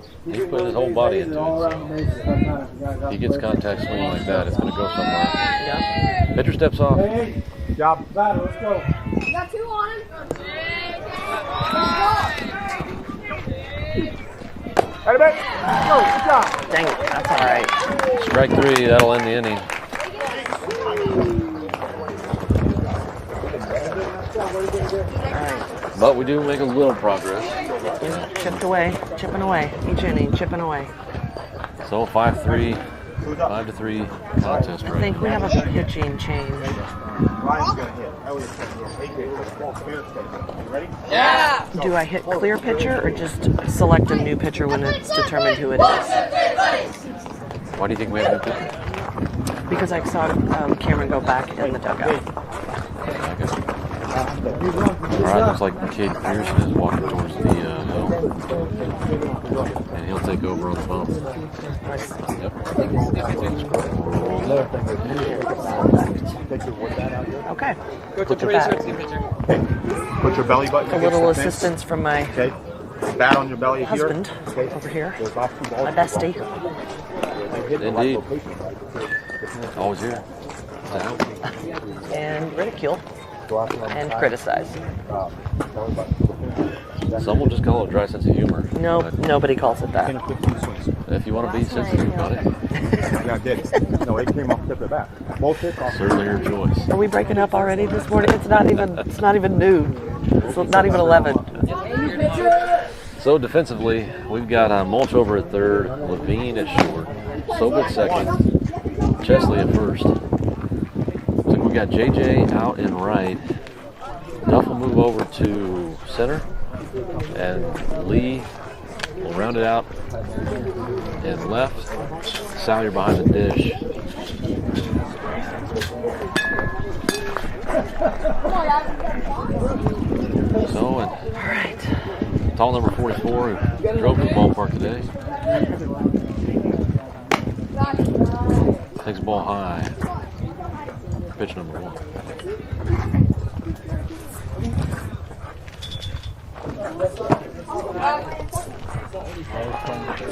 putting his whole body into it. So if he gets contact swinging like that, it's going to go somewhere. Yeah. Pitcher steps off. Good job. You got two on him. Hey, babe. Go. Good job. Dang it, that's all right. Strike three, that'll end the inning. But we do make a little progress. Chipping away. Each inning, chipping away. So 5-3 contest I right think we now. have a pitching change. Ryan's going to hit. Elliot's going to hit. Hey, Gage, ball clear. You ready? Do I hit clear pitcher or just select a new pitcher when it's determined who it is? Why do you think we have a new pitcher? Because I saw Cameron go back in the dugout. All right, looks like Cade Pearson is walking towards the hill. And he'll take over on the bump. Yep. Okay. Put your belly button A against little the fence. assistance from my Okay. Bat on your belly husband here. Okay. over here. Those last two balls. My bestie. Indeed. Always here. And ridicule. And criticize. Some will just call it a dry sense of humor. No, But nobody calls it that. if you want to be sensitive about it, Yeah, I did. No, it came off the tip of the bat. Both hits off. certainly your choice. Are we breaking up already this morning? It's not even noon. It's not even 11. So defensively, we've got Mulch over at third, Levine at short, Sobe at second, Chesley at first. So we got JJ out in right. Duff will move over to center, and Lee will round it out in left. Salyer behind the dish. So, and All right. tall number 44 who drove to the ballpark today. Takes the ball high. Pitch number 1.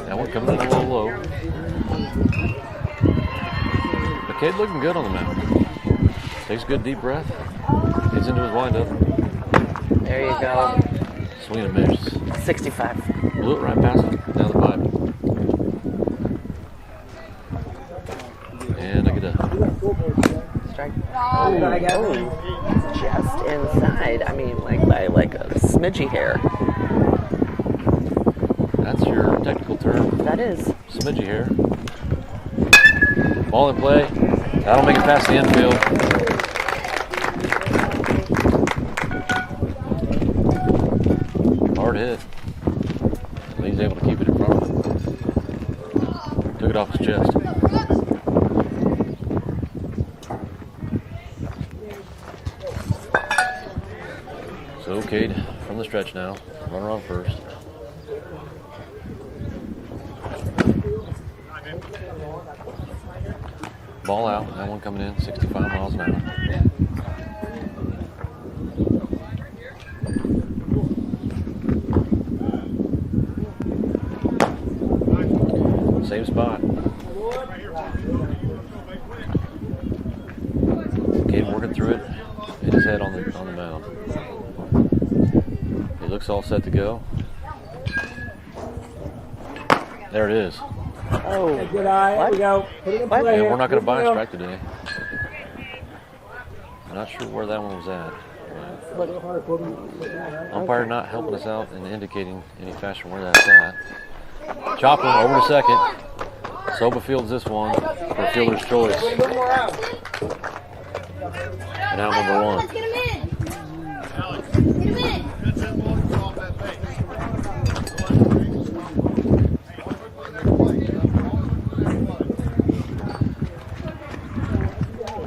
That one coming in a little low. McCade looking good on the mound. Takes a good deep breath. Gets into his windup. There you go. Swing and a miss. 65. Blew it right past him. Down the pipe. And I get a Strike. Oh, just inside. I mean, like by like a smidgy hair. That's your technical term. That is. Smidgy hair. Ball in play. That'll make it past the infield. Hard hit. But he's able to keep it in front of him. Took it off his chest. So Cade from the stretch now. Runner on first. Ball out. That one coming in 65 miles an hour. Same spot. Cade working through it. Hit his head on the mound. He looks all set to go. There it is. Oh, Good eye. Here we go. Put it in play. And we're not going to buy a strike today. I'm not sure where that one was at. Umpire not helping us out and indicating any fashion where that's at. Chopper over to second. Soba fields this one for fielder's choice. And out number 1. Let's get him in. Get him in.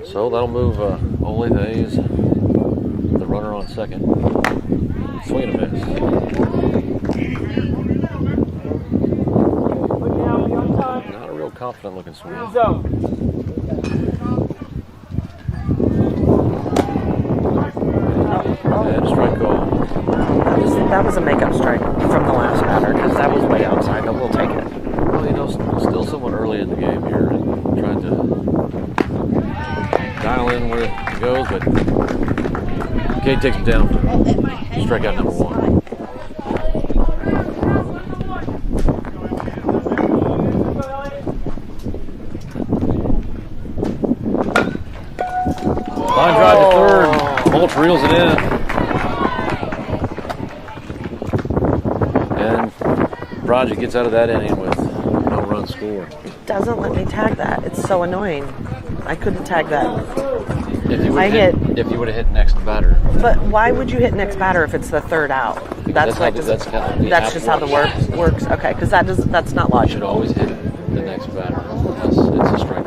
So that'll move Olathe, the runner on second. Swing and a miss. Not a real confident looking swing. And strike call. that was a makeup strike from the last batter because that was way outside, but we'll take it. Well, you know, still somewhat early in the game here, and trying to dial in where it goes, but Cade takes him down. Strikeout number 1. Line drive to third. Mulch reels it in. And Prodigy gets out of that inning with no run score. It doesn't let me tag that. It's so annoying. I couldn't tag that. If you would have hit next batter. But why would you hit next batter if it's the third out? That's just how the works. Okay, because that's not You logical. should always hit the next batter unless it's a strike.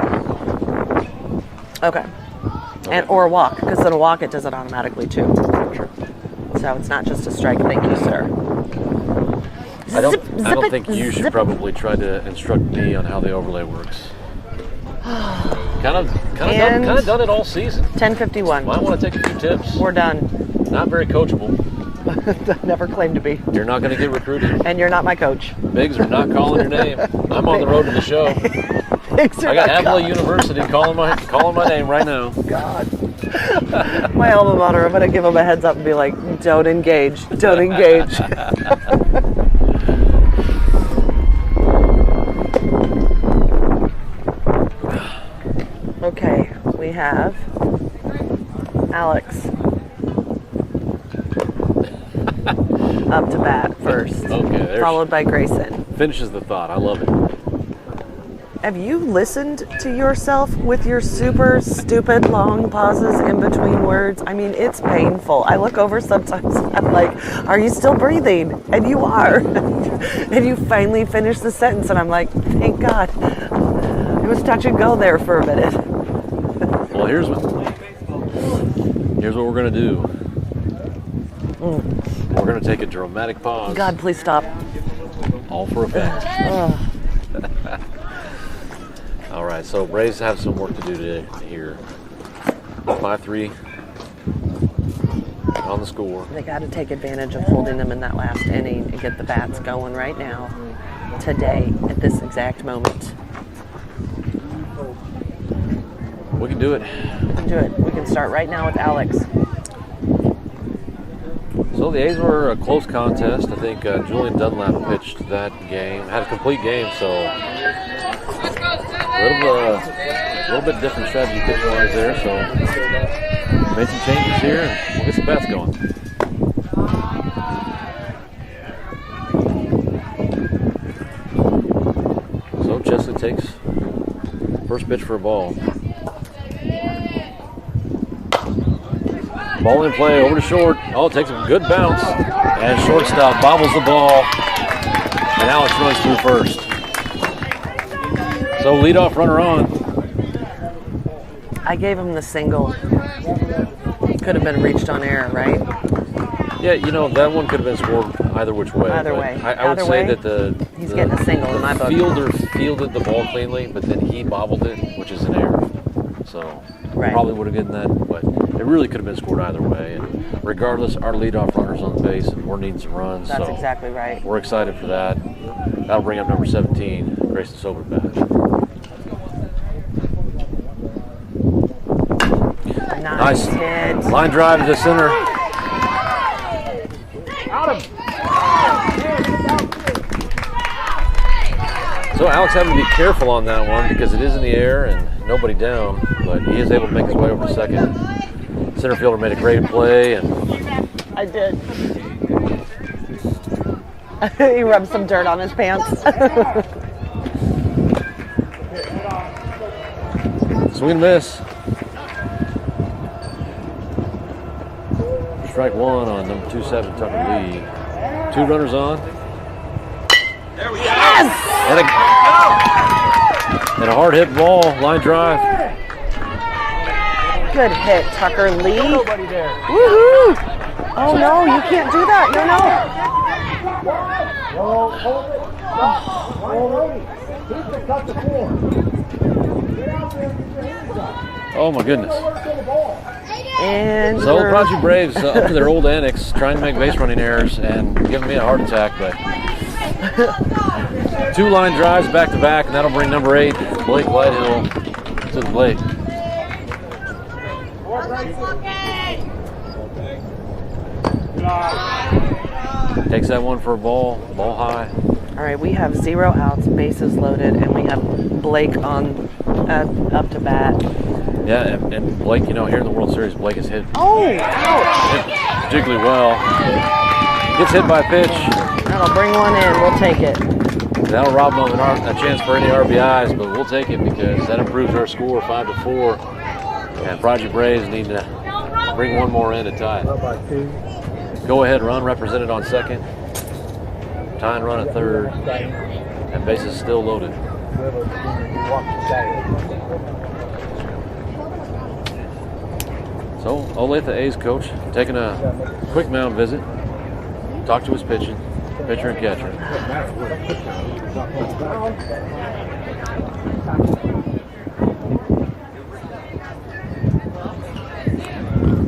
Okay. And or a walk, because in a walk it does it automatically too. Sure. So it's not just a strike. Thank you, sir. I don't think you should probably try to instruct me on how the overlay works. Kind of done it all season. 10:51. Might want to take a few tips. We're done. Not very coachable. Never claimed to be. You're not going to get recruited. And you're not my coach. Bigs are not calling your name. I'm on the road to the show. Bigs are I got not Avila calling. University calling my name right now. God. My alma mater, I'm going to give them a heads up and be like, don't engage. Don't engage. Okay, we have Alex up to bat first, Okay, followed by Grayson. finishes the thought. I love it. Have you listened to yourself with your super stupid long pauses in between words? I mean, it's painful. I look over sometimes and I'm like, are you still breathing? And you are. And you finally finish the sentence and I'm like, thank God. It was touch and go there for a minute. Well, here's what we're going to do. We're going to take a dramatic pause. God, please stop. All for effect. All right, so Braves have some work to do today here. 5-3 on the score. They got to take advantage of holding them in that last inning and get the bats going right now, today, at this exact moment. We can do it. We can do it. We can start right now with Alex. So the A's were a close contest. I think Julian Dunlap pitched that game, had a complete game, so a little bit different strategy pitching-wise there. So made some changes here, and we'll get some bats going. So Chesley takes first pitch for a ball. Ball in play, over to short. Oh, it takes a good bounce. And shortstop bobbles the ball. And Alex runs through first. So leadoff runner on. I gave him the single. Could have been reached on air, right? Yeah, you know, that one could have been scored either which way. Either way. I would say that he's getting a single in my book. The fielder fielded the ball cleanly, but then he bobbled it, which is an error. So probably would have gotten that, but it really could have been scored either way. And regardless, our leadoff runner's on the base, and we're needing some runs. That's exactly right. We're excited for that. That'll bring up number 17, Grayson Sober back. Nice hit. Line drive to center. So Alex having to be careful on that one because it is in the air and nobody down, but he is able to make his way over to second. Center fielder made a great play, and I did. He rubbed some dirt on his pants. swing and miss. Strike one on number 27, Tucker Lee. 2 runners on. There we go. Yes! And a hard hit ball, line drive. Good hit, Tucker Lee. Nobody there. Woohoo! Oh no, you can't do that. Oh my goodness. And So Prodigy Braves up to their old annex, trying to make base running errors and giving me a heart attack, but 2 line drives back to back, and that'll bring number 8, Blake Lighthill, to the plate. Takes that one for a ball high. all right, we have 0 outs, bases loaded, and we have Blake on up to bat. Yeah, and Blake, you know, here in the World Series, Blake has hit Ouch! particularly well. Gets hit by a pitch. That'll bring one in. We'll take it. That'll rob them of a chance for any RBIs, but we'll take it because that improves our score 5-4. And Prodigy Braves need to bring one more in to tie it. Go ahead run represented on second. Tying run at third. And bases still loaded. So Olathe A's coach taking a quick mound visit. Talk to his pitcher and catcher.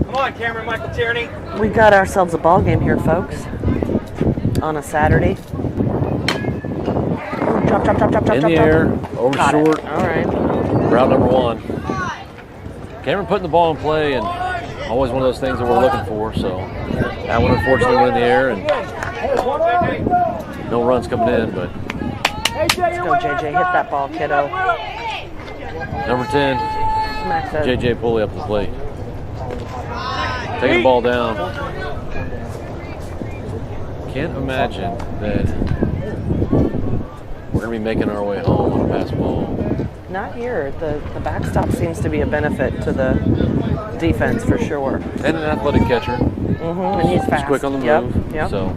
Come on, Cameron Michael Tierney. We got ourselves a ball game here, folks. On a Saturday. Chop, chop, chop, chop, chop, In chop, the chop. air, over Got short. it. All right. Route number 1. Cameron putting the ball in play, and always one of those things that we're looking for. So that one unfortunately went in the air, and no runs coming in. But Let's go, JJ. Hit that ball, kiddo. number 10, Smack that. JJ Pulley up to the plate, taking the ball down. Can't imagine that we're going to be making our way home on a pass ball. Not here. The backstop seems to be a benefit to the defense for sure. And an athletic catcher. And he's fast. He's quick on the Yep, move. yep. So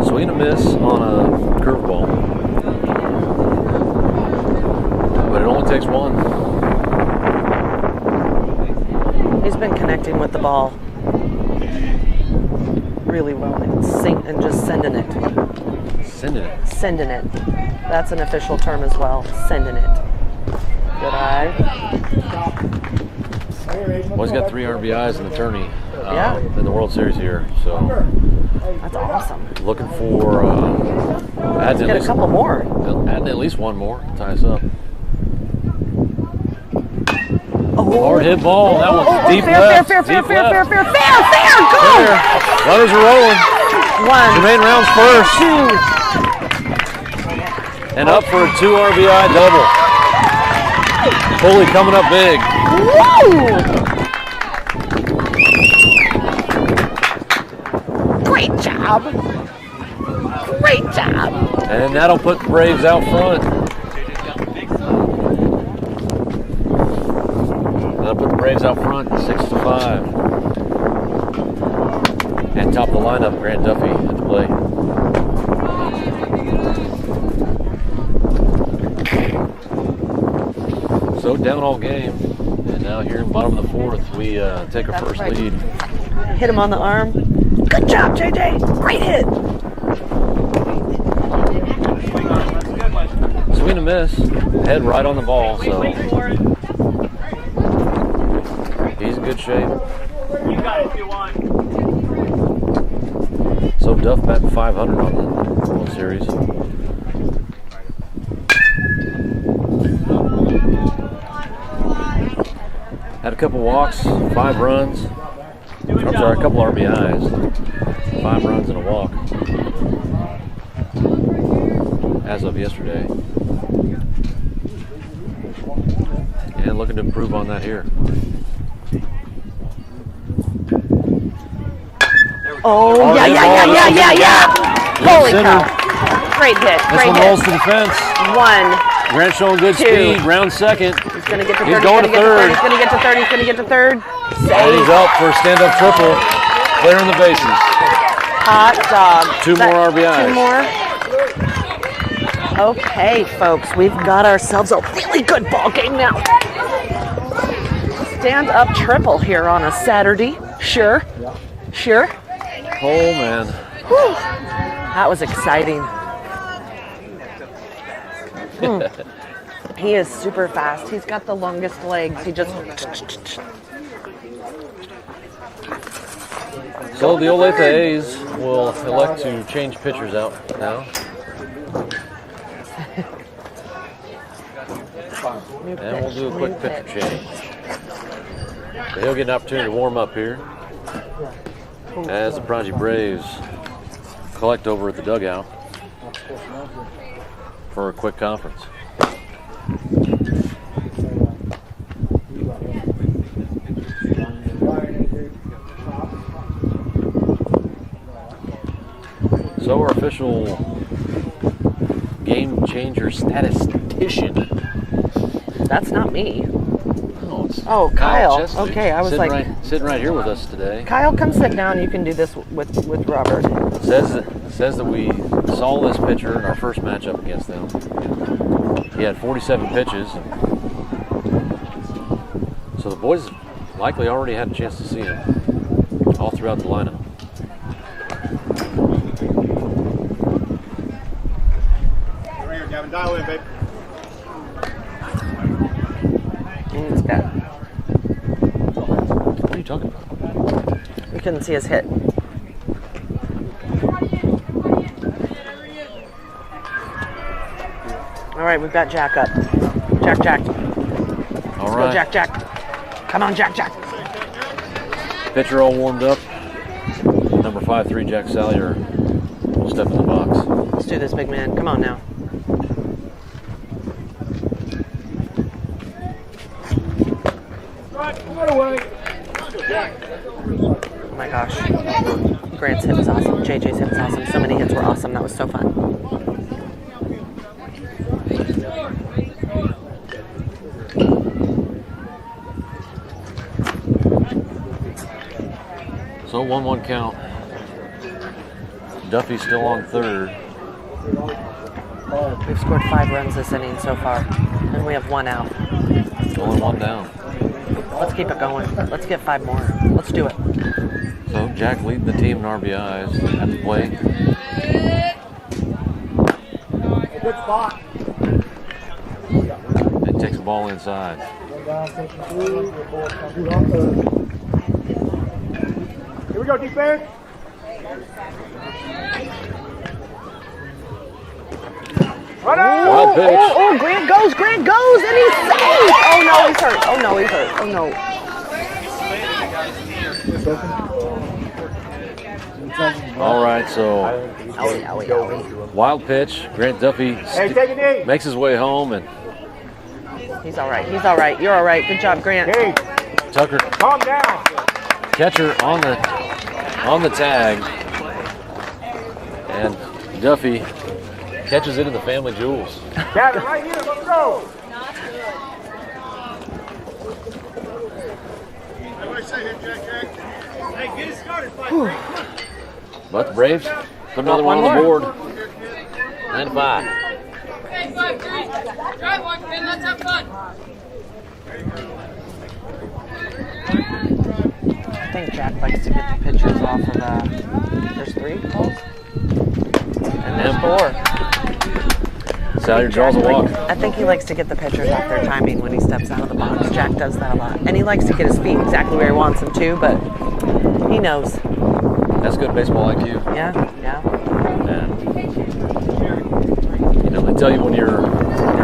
swing and a miss on a curveball. But it only takes one. He's been connecting with the ball really well and just sending it. Sending it. Sending it. That's an official term as well. Sending it. Good eye. Well, he's got 3 RBIs in the tourney Yeah. in the World Series here. So That's awesome. looking for adding Get a couple more. Adding at least one more. Tie us up. Oh. Hard hit ball. That one's deep fair, left. fair, deep fair, left. fair. Go! Fair. Runners are rolling. 1, Jermaine Rounds first. 2. And up for a 2 RBI double. Foley coming up big. Woo! Great job. Great job. And that'll put the Braves out front. That'll put the Braves out front 6-5. And top of the lineup, Grant Duffy at the plate. So down all game. And now here in the bottom of the 4th, we take our first lead. Hit him on the arm. Good job, JJ. Great hit. Swing and miss. Head right on the ball, so he's in good shape. You got it if you want. So Duff batting 500 on the World Series. Had a couple walks, 5 runs. I'm sorry, a couple RBIs. 5 runs and a walk. As of yesterday. And looking to improve on that here. Oh, yeah. Holy Center. cow. Great hit. This Great one hit. rolls to the fence. 1. Grant showing good 2. speed. Round second. He's going to get to 30. He's going to third. He's going to get to third. He's going to get to third. And he's Save. up for a stand-up triple. Clearing the bases. Hot dog. 2 more RBIs. 2 more. Okay, folks. We've got ourselves a really good ball game now. Stand-up triple here on a Saturday. Sure. Oh, man. Whew. That was exciting. He is super fast. He's got the longest legs. He just... So the Olathe A's will elect to change pitchers out now. And we'll do a quick pitcher change. So he'll get an opportunity to warm up here as the Prodigy Braves collect over at the dugout for a quick conference. So our official game changer statistician. That's not me. Oh, it's Oh, Kyle. Chesney. Okay, I was like... Sitting right here with us today. Kyle, come sit down. You can do this with Robert. Says that we saw this pitcher in our first matchup against them. He had 47 pitches. So the boys likely already had a chance to see him all throughout the lineup. Right here, Gavin. Dial in, babe. It's got... What are you talking about? We couldn't see his hit. All right, we've got Jack up. Jack. All Let's right. go, Jack. Come on, Jack. Pitcher all warmed up. Number 5-3, Jack Salyer, will step in the box. Let's do this, big man. Come on now. Oh my gosh. Grant's hit was awesome. JJ's hit was awesome. So many hits were awesome. That was so fun. So 1-1 count. Duffy's still on third. We've scored 5 runs this inning so far, and we have 1 out. Only 1 down. Let's keep it going. Let's get 5 more. Let's do it. So Jack leading the team in RBIs at the plate. good spot. It takes the ball inside. Here we go, defense. Run out! Wild pitch. Oh, Grant goes, and he's safe! Oh no, he's hurt. Oh no, he's hurt. Oh no. All right, so wild pitch. Grant Duffy Hey, take a knee. makes his way home, and He's all right. He's all right. You're all right. Good job, Grant. Hey, Tucker, calm down. catcher on the tag, and Duffy catches it in the family jewels. Got it right here. Let's go. But the Braves put another one on the board. 9-5. Okay, 5-3. Drive one, kid. Let's have fun. I think Jack likes to get the pitchers off of there's 3 balls. And there's 4. Salyer draws a walk. I think he likes to get the pitchers off their timing when he steps out of the box. Jack does that a lot. And he likes to get his feet exactly where he wants them to, but he knows. That's good baseball IQ. Yeah. And you know, they tell you when you're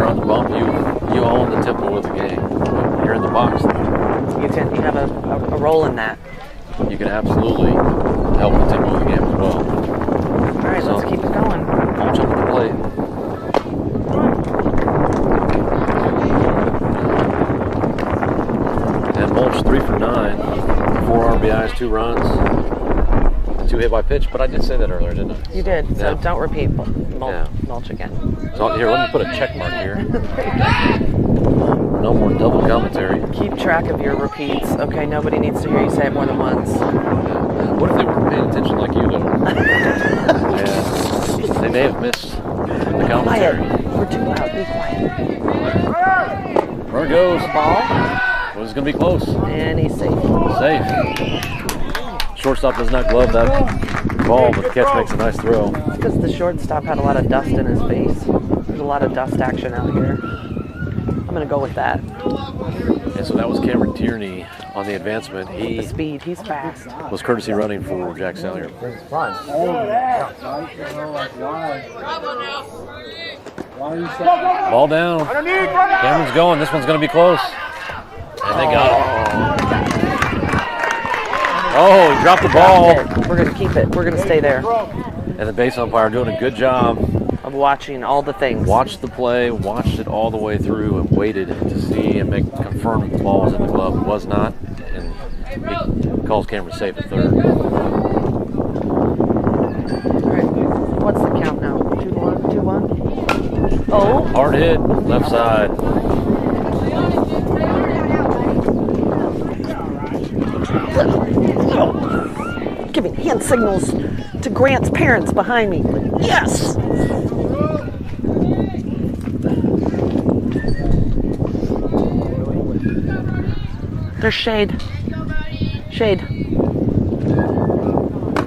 on the bump, you own the tempo of the game. When you're in the box, You have a role in that. you can absolutely help the tempo of the game as well. All right, So, let's keep it going. Mulch up at the plate. And Mulch 3 for 9, 4 RBIs, 2 runs, and 2 hit by pitch. But I did say that earlier, didn't I? You did, so Yeah. don't repeat Yeah. mulch again. So here, let me put a check mark here. No more double commentary. Keep track of your repeats. Okay, nobody needs to hear you say it more than once. What if they weren't paying attention like you, though? Yeah. They may have missed the commentary. Quiet. We're too loud. Be quiet. There it goes. Ball. Well, it's going to be close. And he's safe. Safe. Shortstop does not glove that ball, but the catch makes a nice throw. Because the shortstop had a lot of dust in his face. There's a lot of dust action out here. I'm going to go with that. And so that was Cameron Tierney on the advancement. The He speed. He's fast. was courtesy running for Jack Salyer. Ball down. Underneath, run out. Cameron's going. This one's going to be close. And they got it. Oh, he dropped the ball. We're going to keep it. We're going to stay there. And the base umpire doing a good job. Of watching all the things. Watched the play, watched it all the way through, and waited to see and confirm that the ball was in the glove. It was not, and he calls Cameron safe at third. All right. What's the count now? 2-1? 2-1? Oh. Hard hit, left side. Giving hand signals to Grant's parents behind me. Yes! There's shade. Shade.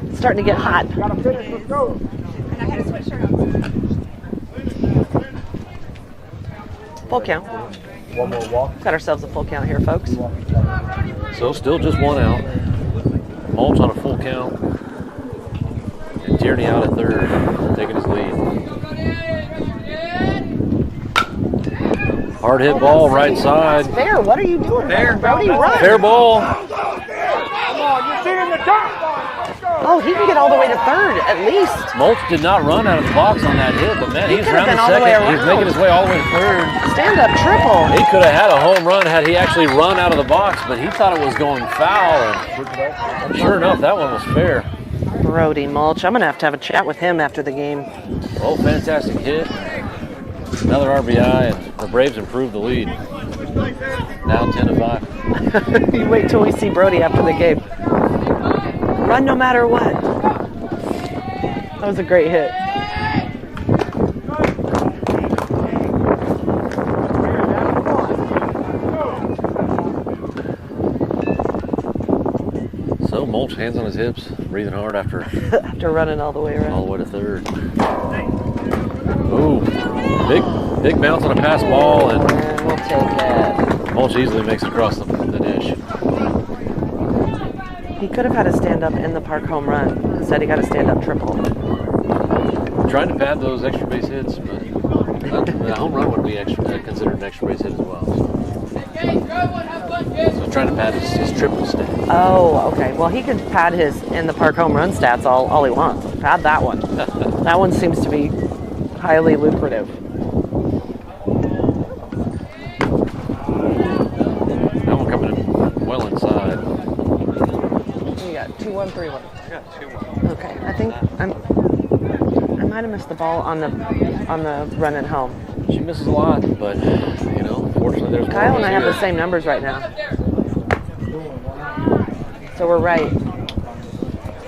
It's starting to get hot. Gotta finish. Let's go. Full count. One more walk. Got ourselves a full count here, folks. So still just 1 out. Mulch on a full count. And Tierney out at third, taking his lead. Hard hit ball, right side. Fair, what are you doing? Fair, Brody, run. Fair ball. Come on, you're sitting in the dirt. Let's go. Oh, he can get all the way to third, at least. Mulch did not run out of the box on that hit, but man, He he's could have around been the all the way second. He's around. making his way all the way to third. Stand-up triple. He could have had a home run had he actually run out of the box, but he thought it was going foul. And sure enough, that one was fair. Brody Mulch. I'm going to have a chat with him after the game. Oh, fantastic hit. Another RBI, and the Braves improved the lead. Now 10-5. You wait till we see Brody after the game. Run no matter what. That was a great hit. So Mulch, hands on his hips, breathing hard after After running all the way around. all the way to third. Ooh, Big bounce on a pass ball, and we'll take it. Mulch easily makes it across the dish. He could have had a stand-up in the park home run. Instead, he got a stand-up triple. Trying to pad those extra base hits, but the home run would be considered an extra base hit as well. So trying to pad his triple stat. Oh, okay. Well, he could pad his in the park home run stats all he wants. Pad that one. That one seems to be highly lucrative. That one coming in well inside. You got 2-1, 3-1. I got 2-1. Okay, I think I might have missed the ball on the run at home. She misses a lot, but fortunately there's more. Kyle and I have the same numbers right now, so we're right.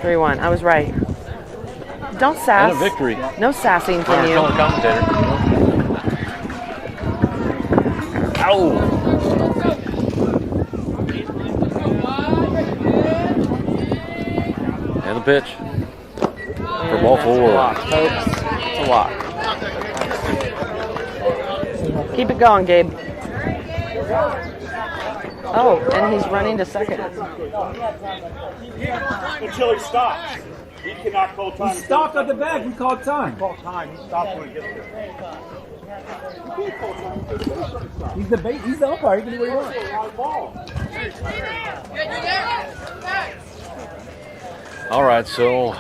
3-1. I was right. Don't sass. And a victory. No sassing from Our you. color commentator. Ow! And the pitch. For ball 4. It's a walk, folks. It's a walk. Keep it going, Gabe. Oh, and he's running to second. Until he stops. He cannot call time. He stopped at the bag. We called time. Call time. He stops when he gets there. He's the umpire. He can do what he wants. All right, so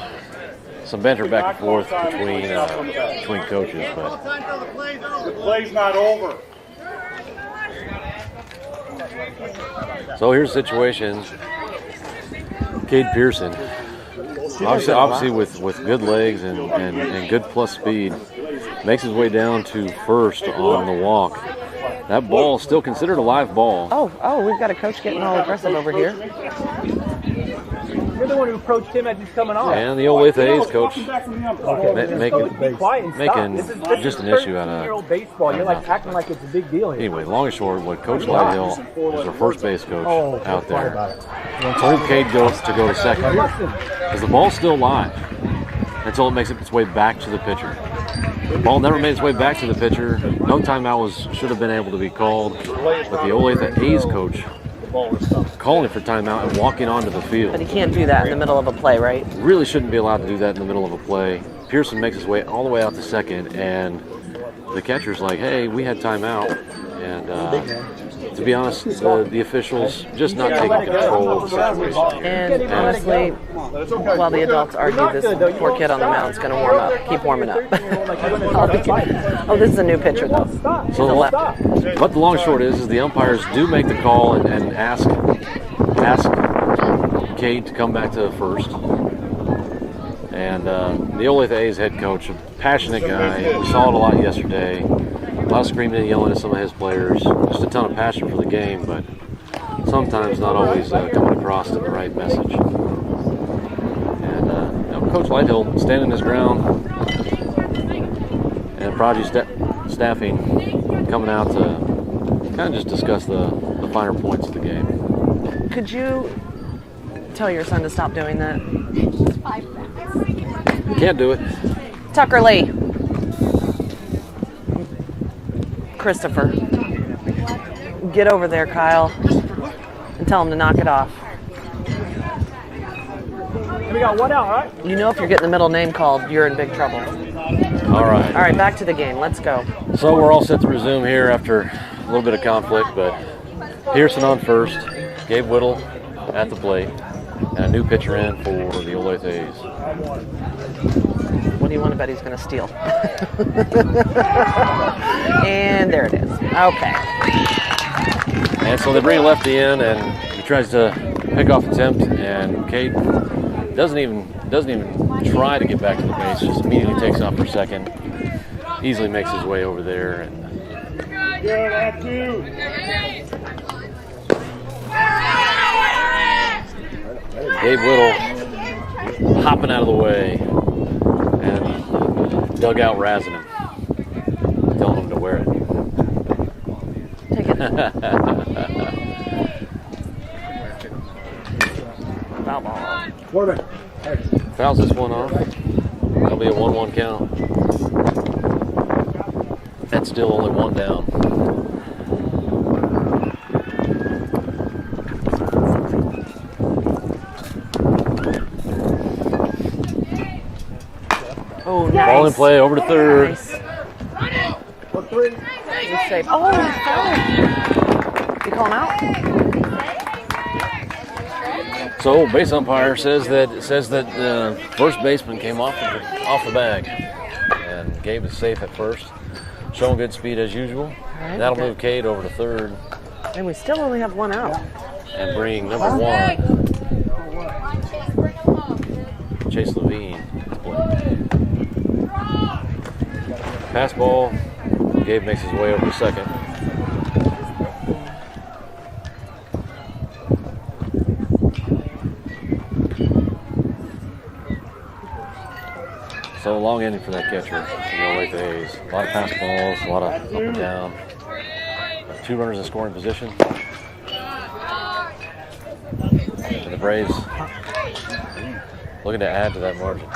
some banter back and forth between coaches, but The play's not over. so here's the situation. Cade Pearson, obviously with good legs and good plus speed, makes his way down to first on the walk. That ball is still considered a live ball. Oh, we've got a coach getting all aggressive over here. You're the one who approached him as he's coming off. And the Olathe A's coach Making just an issue out of baseball. You're like acting like it's a big deal here. Anyway, long and short, what Coach Lighthill is our first base coach out there. Told Cade to go to second because the ball's still live until it makes its way back to the pitcher. The ball never made its way back to the pitcher. No timeout should have been able to be called, but the Olathe A's coach calling for timeout and walking onto the field. But he can't do that in the middle of a play, right? Really shouldn't be allowed to do that in the middle of a play. Pearson makes his way all the way out to second, and the catcher's like, hey, we had timeout. And to be honest, the officials just not taking control of the situation here. And honestly, while the adults argue, this poor kid on the mound's going to warm up. Keep warming up. Oh, this is a new pitcher, though. So but the long and short is the umpires do make the call and ask Cade to come back to first. And the Olathe A's head coach, a passionate guy. We saw it a lot yesterday. A lot of screaming and yelling at some of his players. Just a ton of passion for the game, but sometimes not always coming across to the right message. And Coach Lighthill standing his ground, and Prodigy staffing coming out to kind of just discuss the finer points of the game. Could you tell your son to stop doing that? Can't do it. Tucker Lee. Christopher. Get over there, Kyle, and tell him to knock it off. We got one out, right? You know if you're getting the middle name called, you're in big trouble. All right. All right, back to the game. Let's go. So we're all set to resume here after a little bit of conflict, but Pearson on first, Gabe Whittle at the plate, and a new pitcher in for the Olathe A's. What do you want to bet he's going to steal? And there it is. Okay. And so they bring a lefty in, and he tries to pick off attempt, and Cade doesn't even try to get back to the base. Just immediately takes off for second. Easily makes his way over there. And Gabe Whittle hopping out of the way and dugout razzing him, telling him to wear it. Take it. Foul ball. Fouls this one off. That'll be a 1-1 count. That's still only one down. Oh, nice. Ball in play over to third. Nice. Good save. Oh, you call him out? So base umpire says that first baseman came off the bag, and Gabe is safe at first, showing good speed as usual. Right, that'll move Cade over to third, and we still only have one out. And bring number 1, Chase Levine. Pass ball. Gabe makes his way over to second. So long inning for that catcher, Olathe Hayes. A lot of pass balls, a lot of up and down. 2 runners in scoring position. And the Braves looking to add to that margin.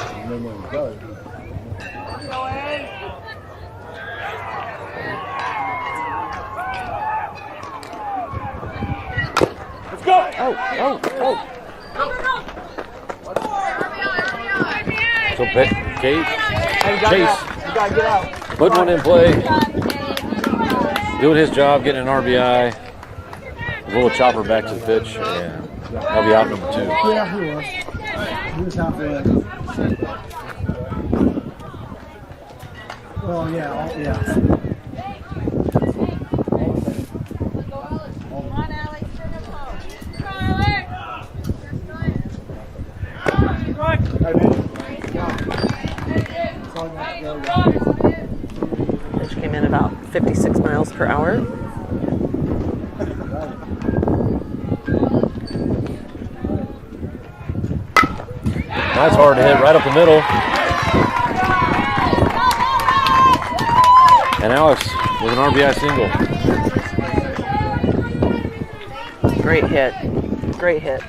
Let's go! Oh. So Cade, Chase, You gotta get out. put one in play, doing his job, getting an RBI, a little chopper back to the pitch, and that'll be out number 2. Yeah, he was. He was out there. Well, yeah, yeah. Pitch came in about 56 miles per hour. That's hard to hit right up the middle. And Alex with an RBI single. Great hit. Great hit.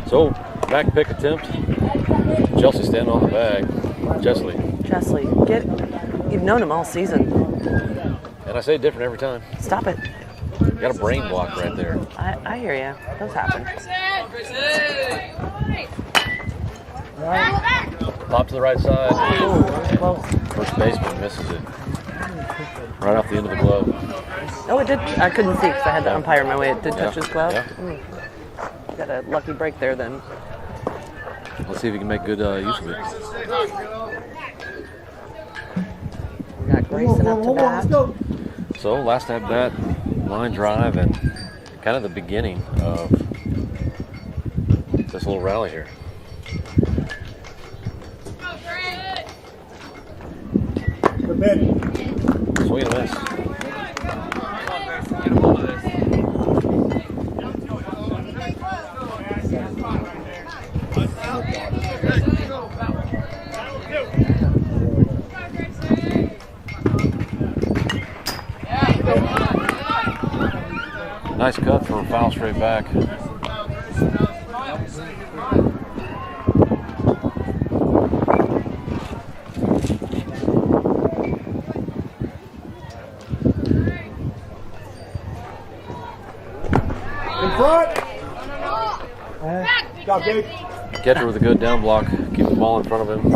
So, back pick attempt. Chelsea standing on the bag. Chesley. You've known him all season. And I say different every time. Stop it. Got a brain block right there. I hear you. Those happen. Pop to the right side. Ooh, that was close. First baseman misses it. Right off the end of the glove. Oh, it did. I couldn't see because I had the umpire in my way. It did touch his glove. Yeah. Got a lucky break there then. Let's see if we can make good use of it. We got Grayson up to bat. So last at bat, line drive, and kind of the beginning of this little rally here. Swing and a miss. Nice cut for a foul straight back. In front! Catcher with a good down block, keep the ball in front of him,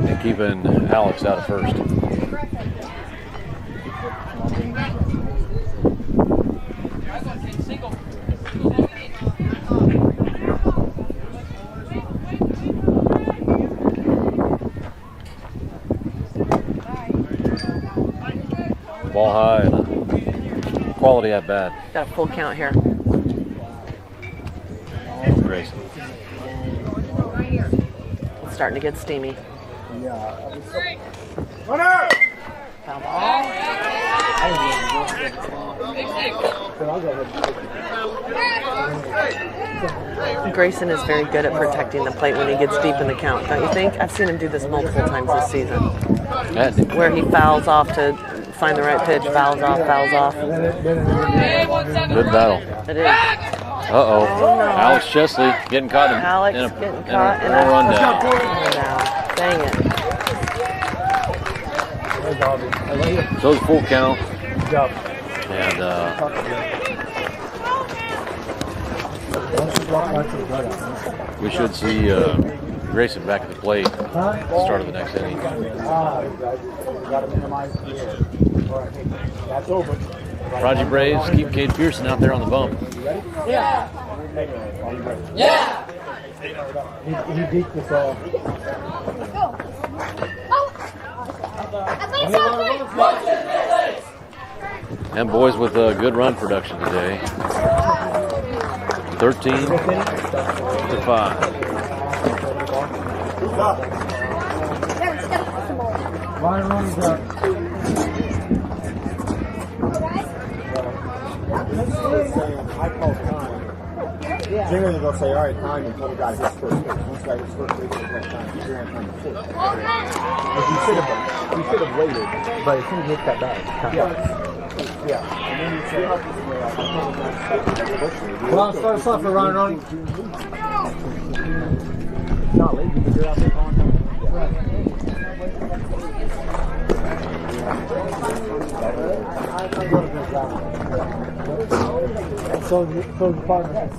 and keeping Alex out at first. Ball high and a quality at bat. Got a full count here. Grayson. It's starting to get steamy. Yeah. Foul ball. Grayson is very good at protecting the plate when he gets deep in the count, don't you think? I've seen him do this multiple times this season, where he fouls off to find the right pitch, fouls off, fouls off. Good battle. It is. Uh-oh. Oh, no. Alex Chesley getting caught in Getting caught in a rundown. Dang it. So it's full count. Good job. And we should see Grayson back at the plate at the start of the next inning. That's over. Prodigy Braves keep Cade Pearson out there on the bump. Yeah. Yeah. He beat this all. And boys with a good run production today. 13 to 5. Ryan runs up. I call time. Generally, they'll say, all right, time until the guy hits first base. Once the guy hits first base, it's like time. You're on time to sit. But you should have waited. But as soon as you hit that bat, Yeah. And then you say, come on, start us off for Ryan Ronnie. not late because you're out there calling time. So the partner.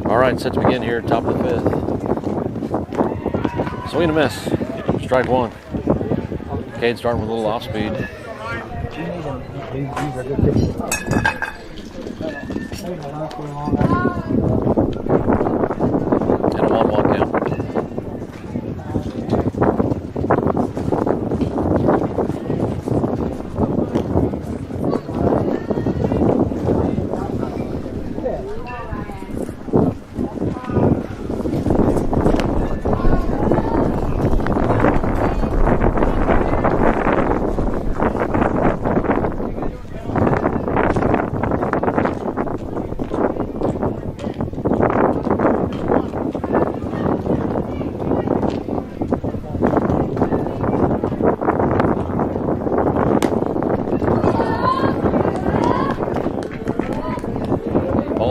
All right, set to begin here, top of the fifth. Swing and a miss. Strike one. Cade starting with a little off speed. And a 1-1 count.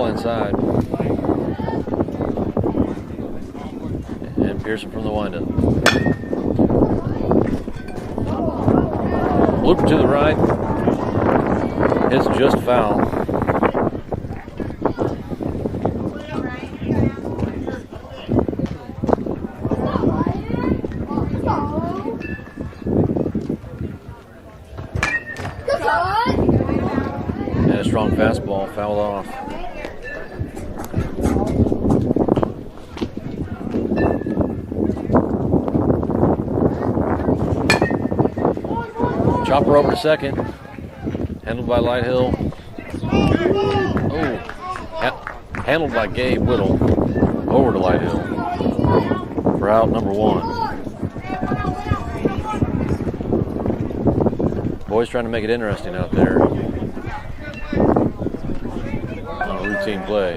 Inside. And Pearson from the windup. Looper to the right. It's just foul. And a strong fastball fouled off. Chopper over to second. Handled by Lighthill. Oh, handled by Gabe Whittle. Over to Lighthill for out number one. Boys trying to make it interesting out there on a routine play.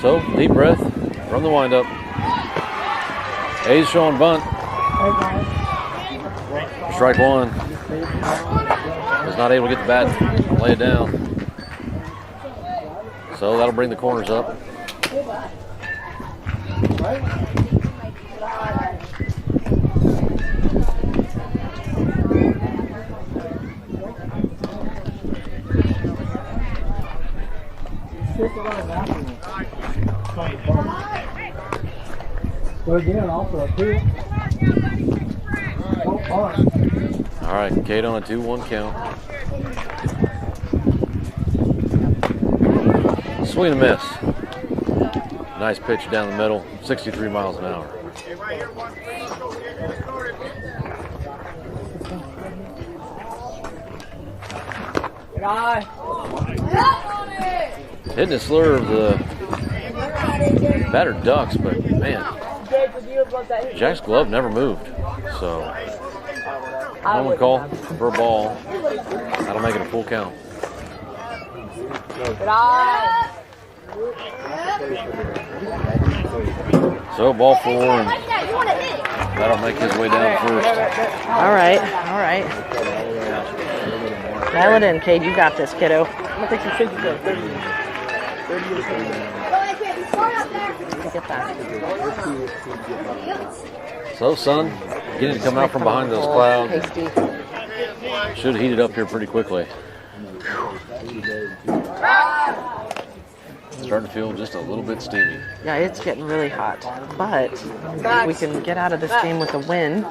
So, deep breath from the windup. A's showing bunt. Strike one. Was not able to get the bat and lay it down. So that'll bring the corners up. All right, Cade on a 2-1 count. Swing and a miss. Nice pitch down the middle, 63 miles an hour. Hitting the slur of the batter ducks, but man, Jack's glove never moved. So, no one call for a ball. That'll make it a full count. So, ball 4, and that'll make his way down first. All right. Dial it in, Cade. You got this, kiddo. Get that. So, sun, getting to come out from behind those clouds. Hasty. Should heat it up here pretty quickly. Starting to feel just a little bit steamy. Yeah, it's getting really hot. But if we can get out of this game with a win,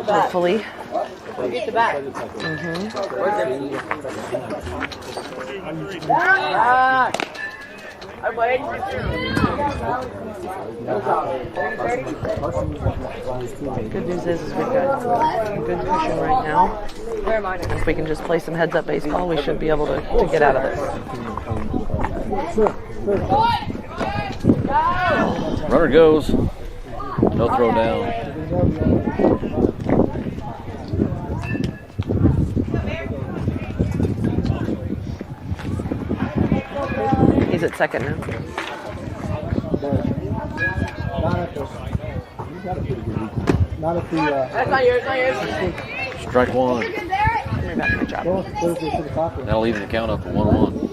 hopefully. Get the bat. Good news is we've got good cushion right now. If we can just play some heads-up baseball, we should be able to get out of this. Runner goes. No throw down. He's at second now. That's not yours, Strike 1. Good job. That'll even the count up to 1-1.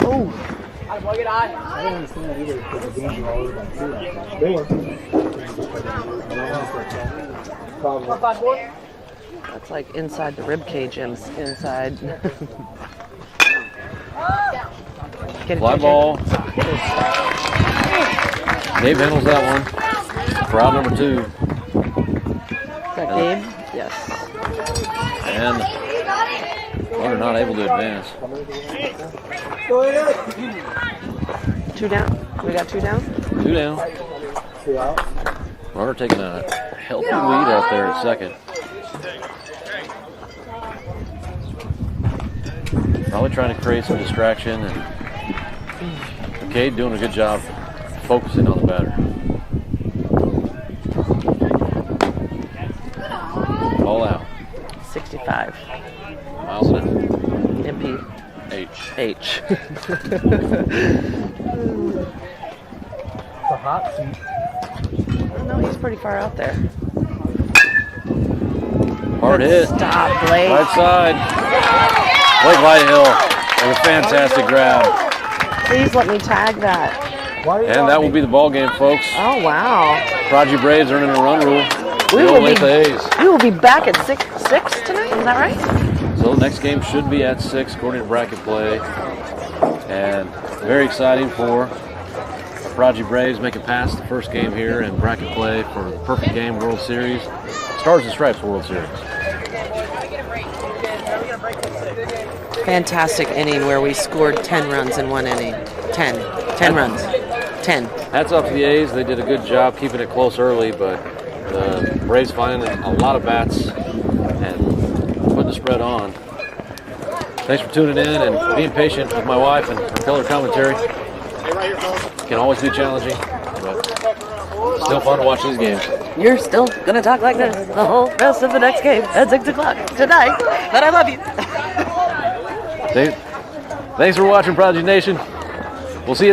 Oh, that's like inside the rib cage inside. Get it, Fly JJ. ball. Gabe handles that one. For out number 2. Is that Gabe? Yes. And runner not able to advance. 2 down. We got 2 down. 2 down. Runner taking a healthy lead out there at second. Probably trying to create some distraction, and Cade doing a good job focusing on the batter. All out. 65. Miles an hour. MP. H. The hot seat. No, he's pretty far out there. Hard hit. Stop, Blake. Right side. Blake Lighthill with a fantastic grab. Please let me tag that. And that will be the ball game, folks. Oh, wow. Prodigy Braves earning a run rule. We The will Olathe A's. be back at 6 tonight. Is that right? So the next game should be at 6 according to bracket play. And very exciting for the Prodigy Braves making past the first game here in bracket play for the Perfect Game World Series. Stars and Stripes World Series. Fantastic inning where we scored 10 runs in one inning. 10 runs. 10. Hats off to the A's. They did a good job keeping it close early, but the Braves finding a lot of bats and putting the spread on. Thanks for tuning in and being patient with my wife and her color commentary. Can always be challenging, but still fun to watch these games. You're still going to talk like this the whole rest of the next game at 6 o'clock tonight. But I love you. Thanks for watching, Prodigy Nation. We'll see you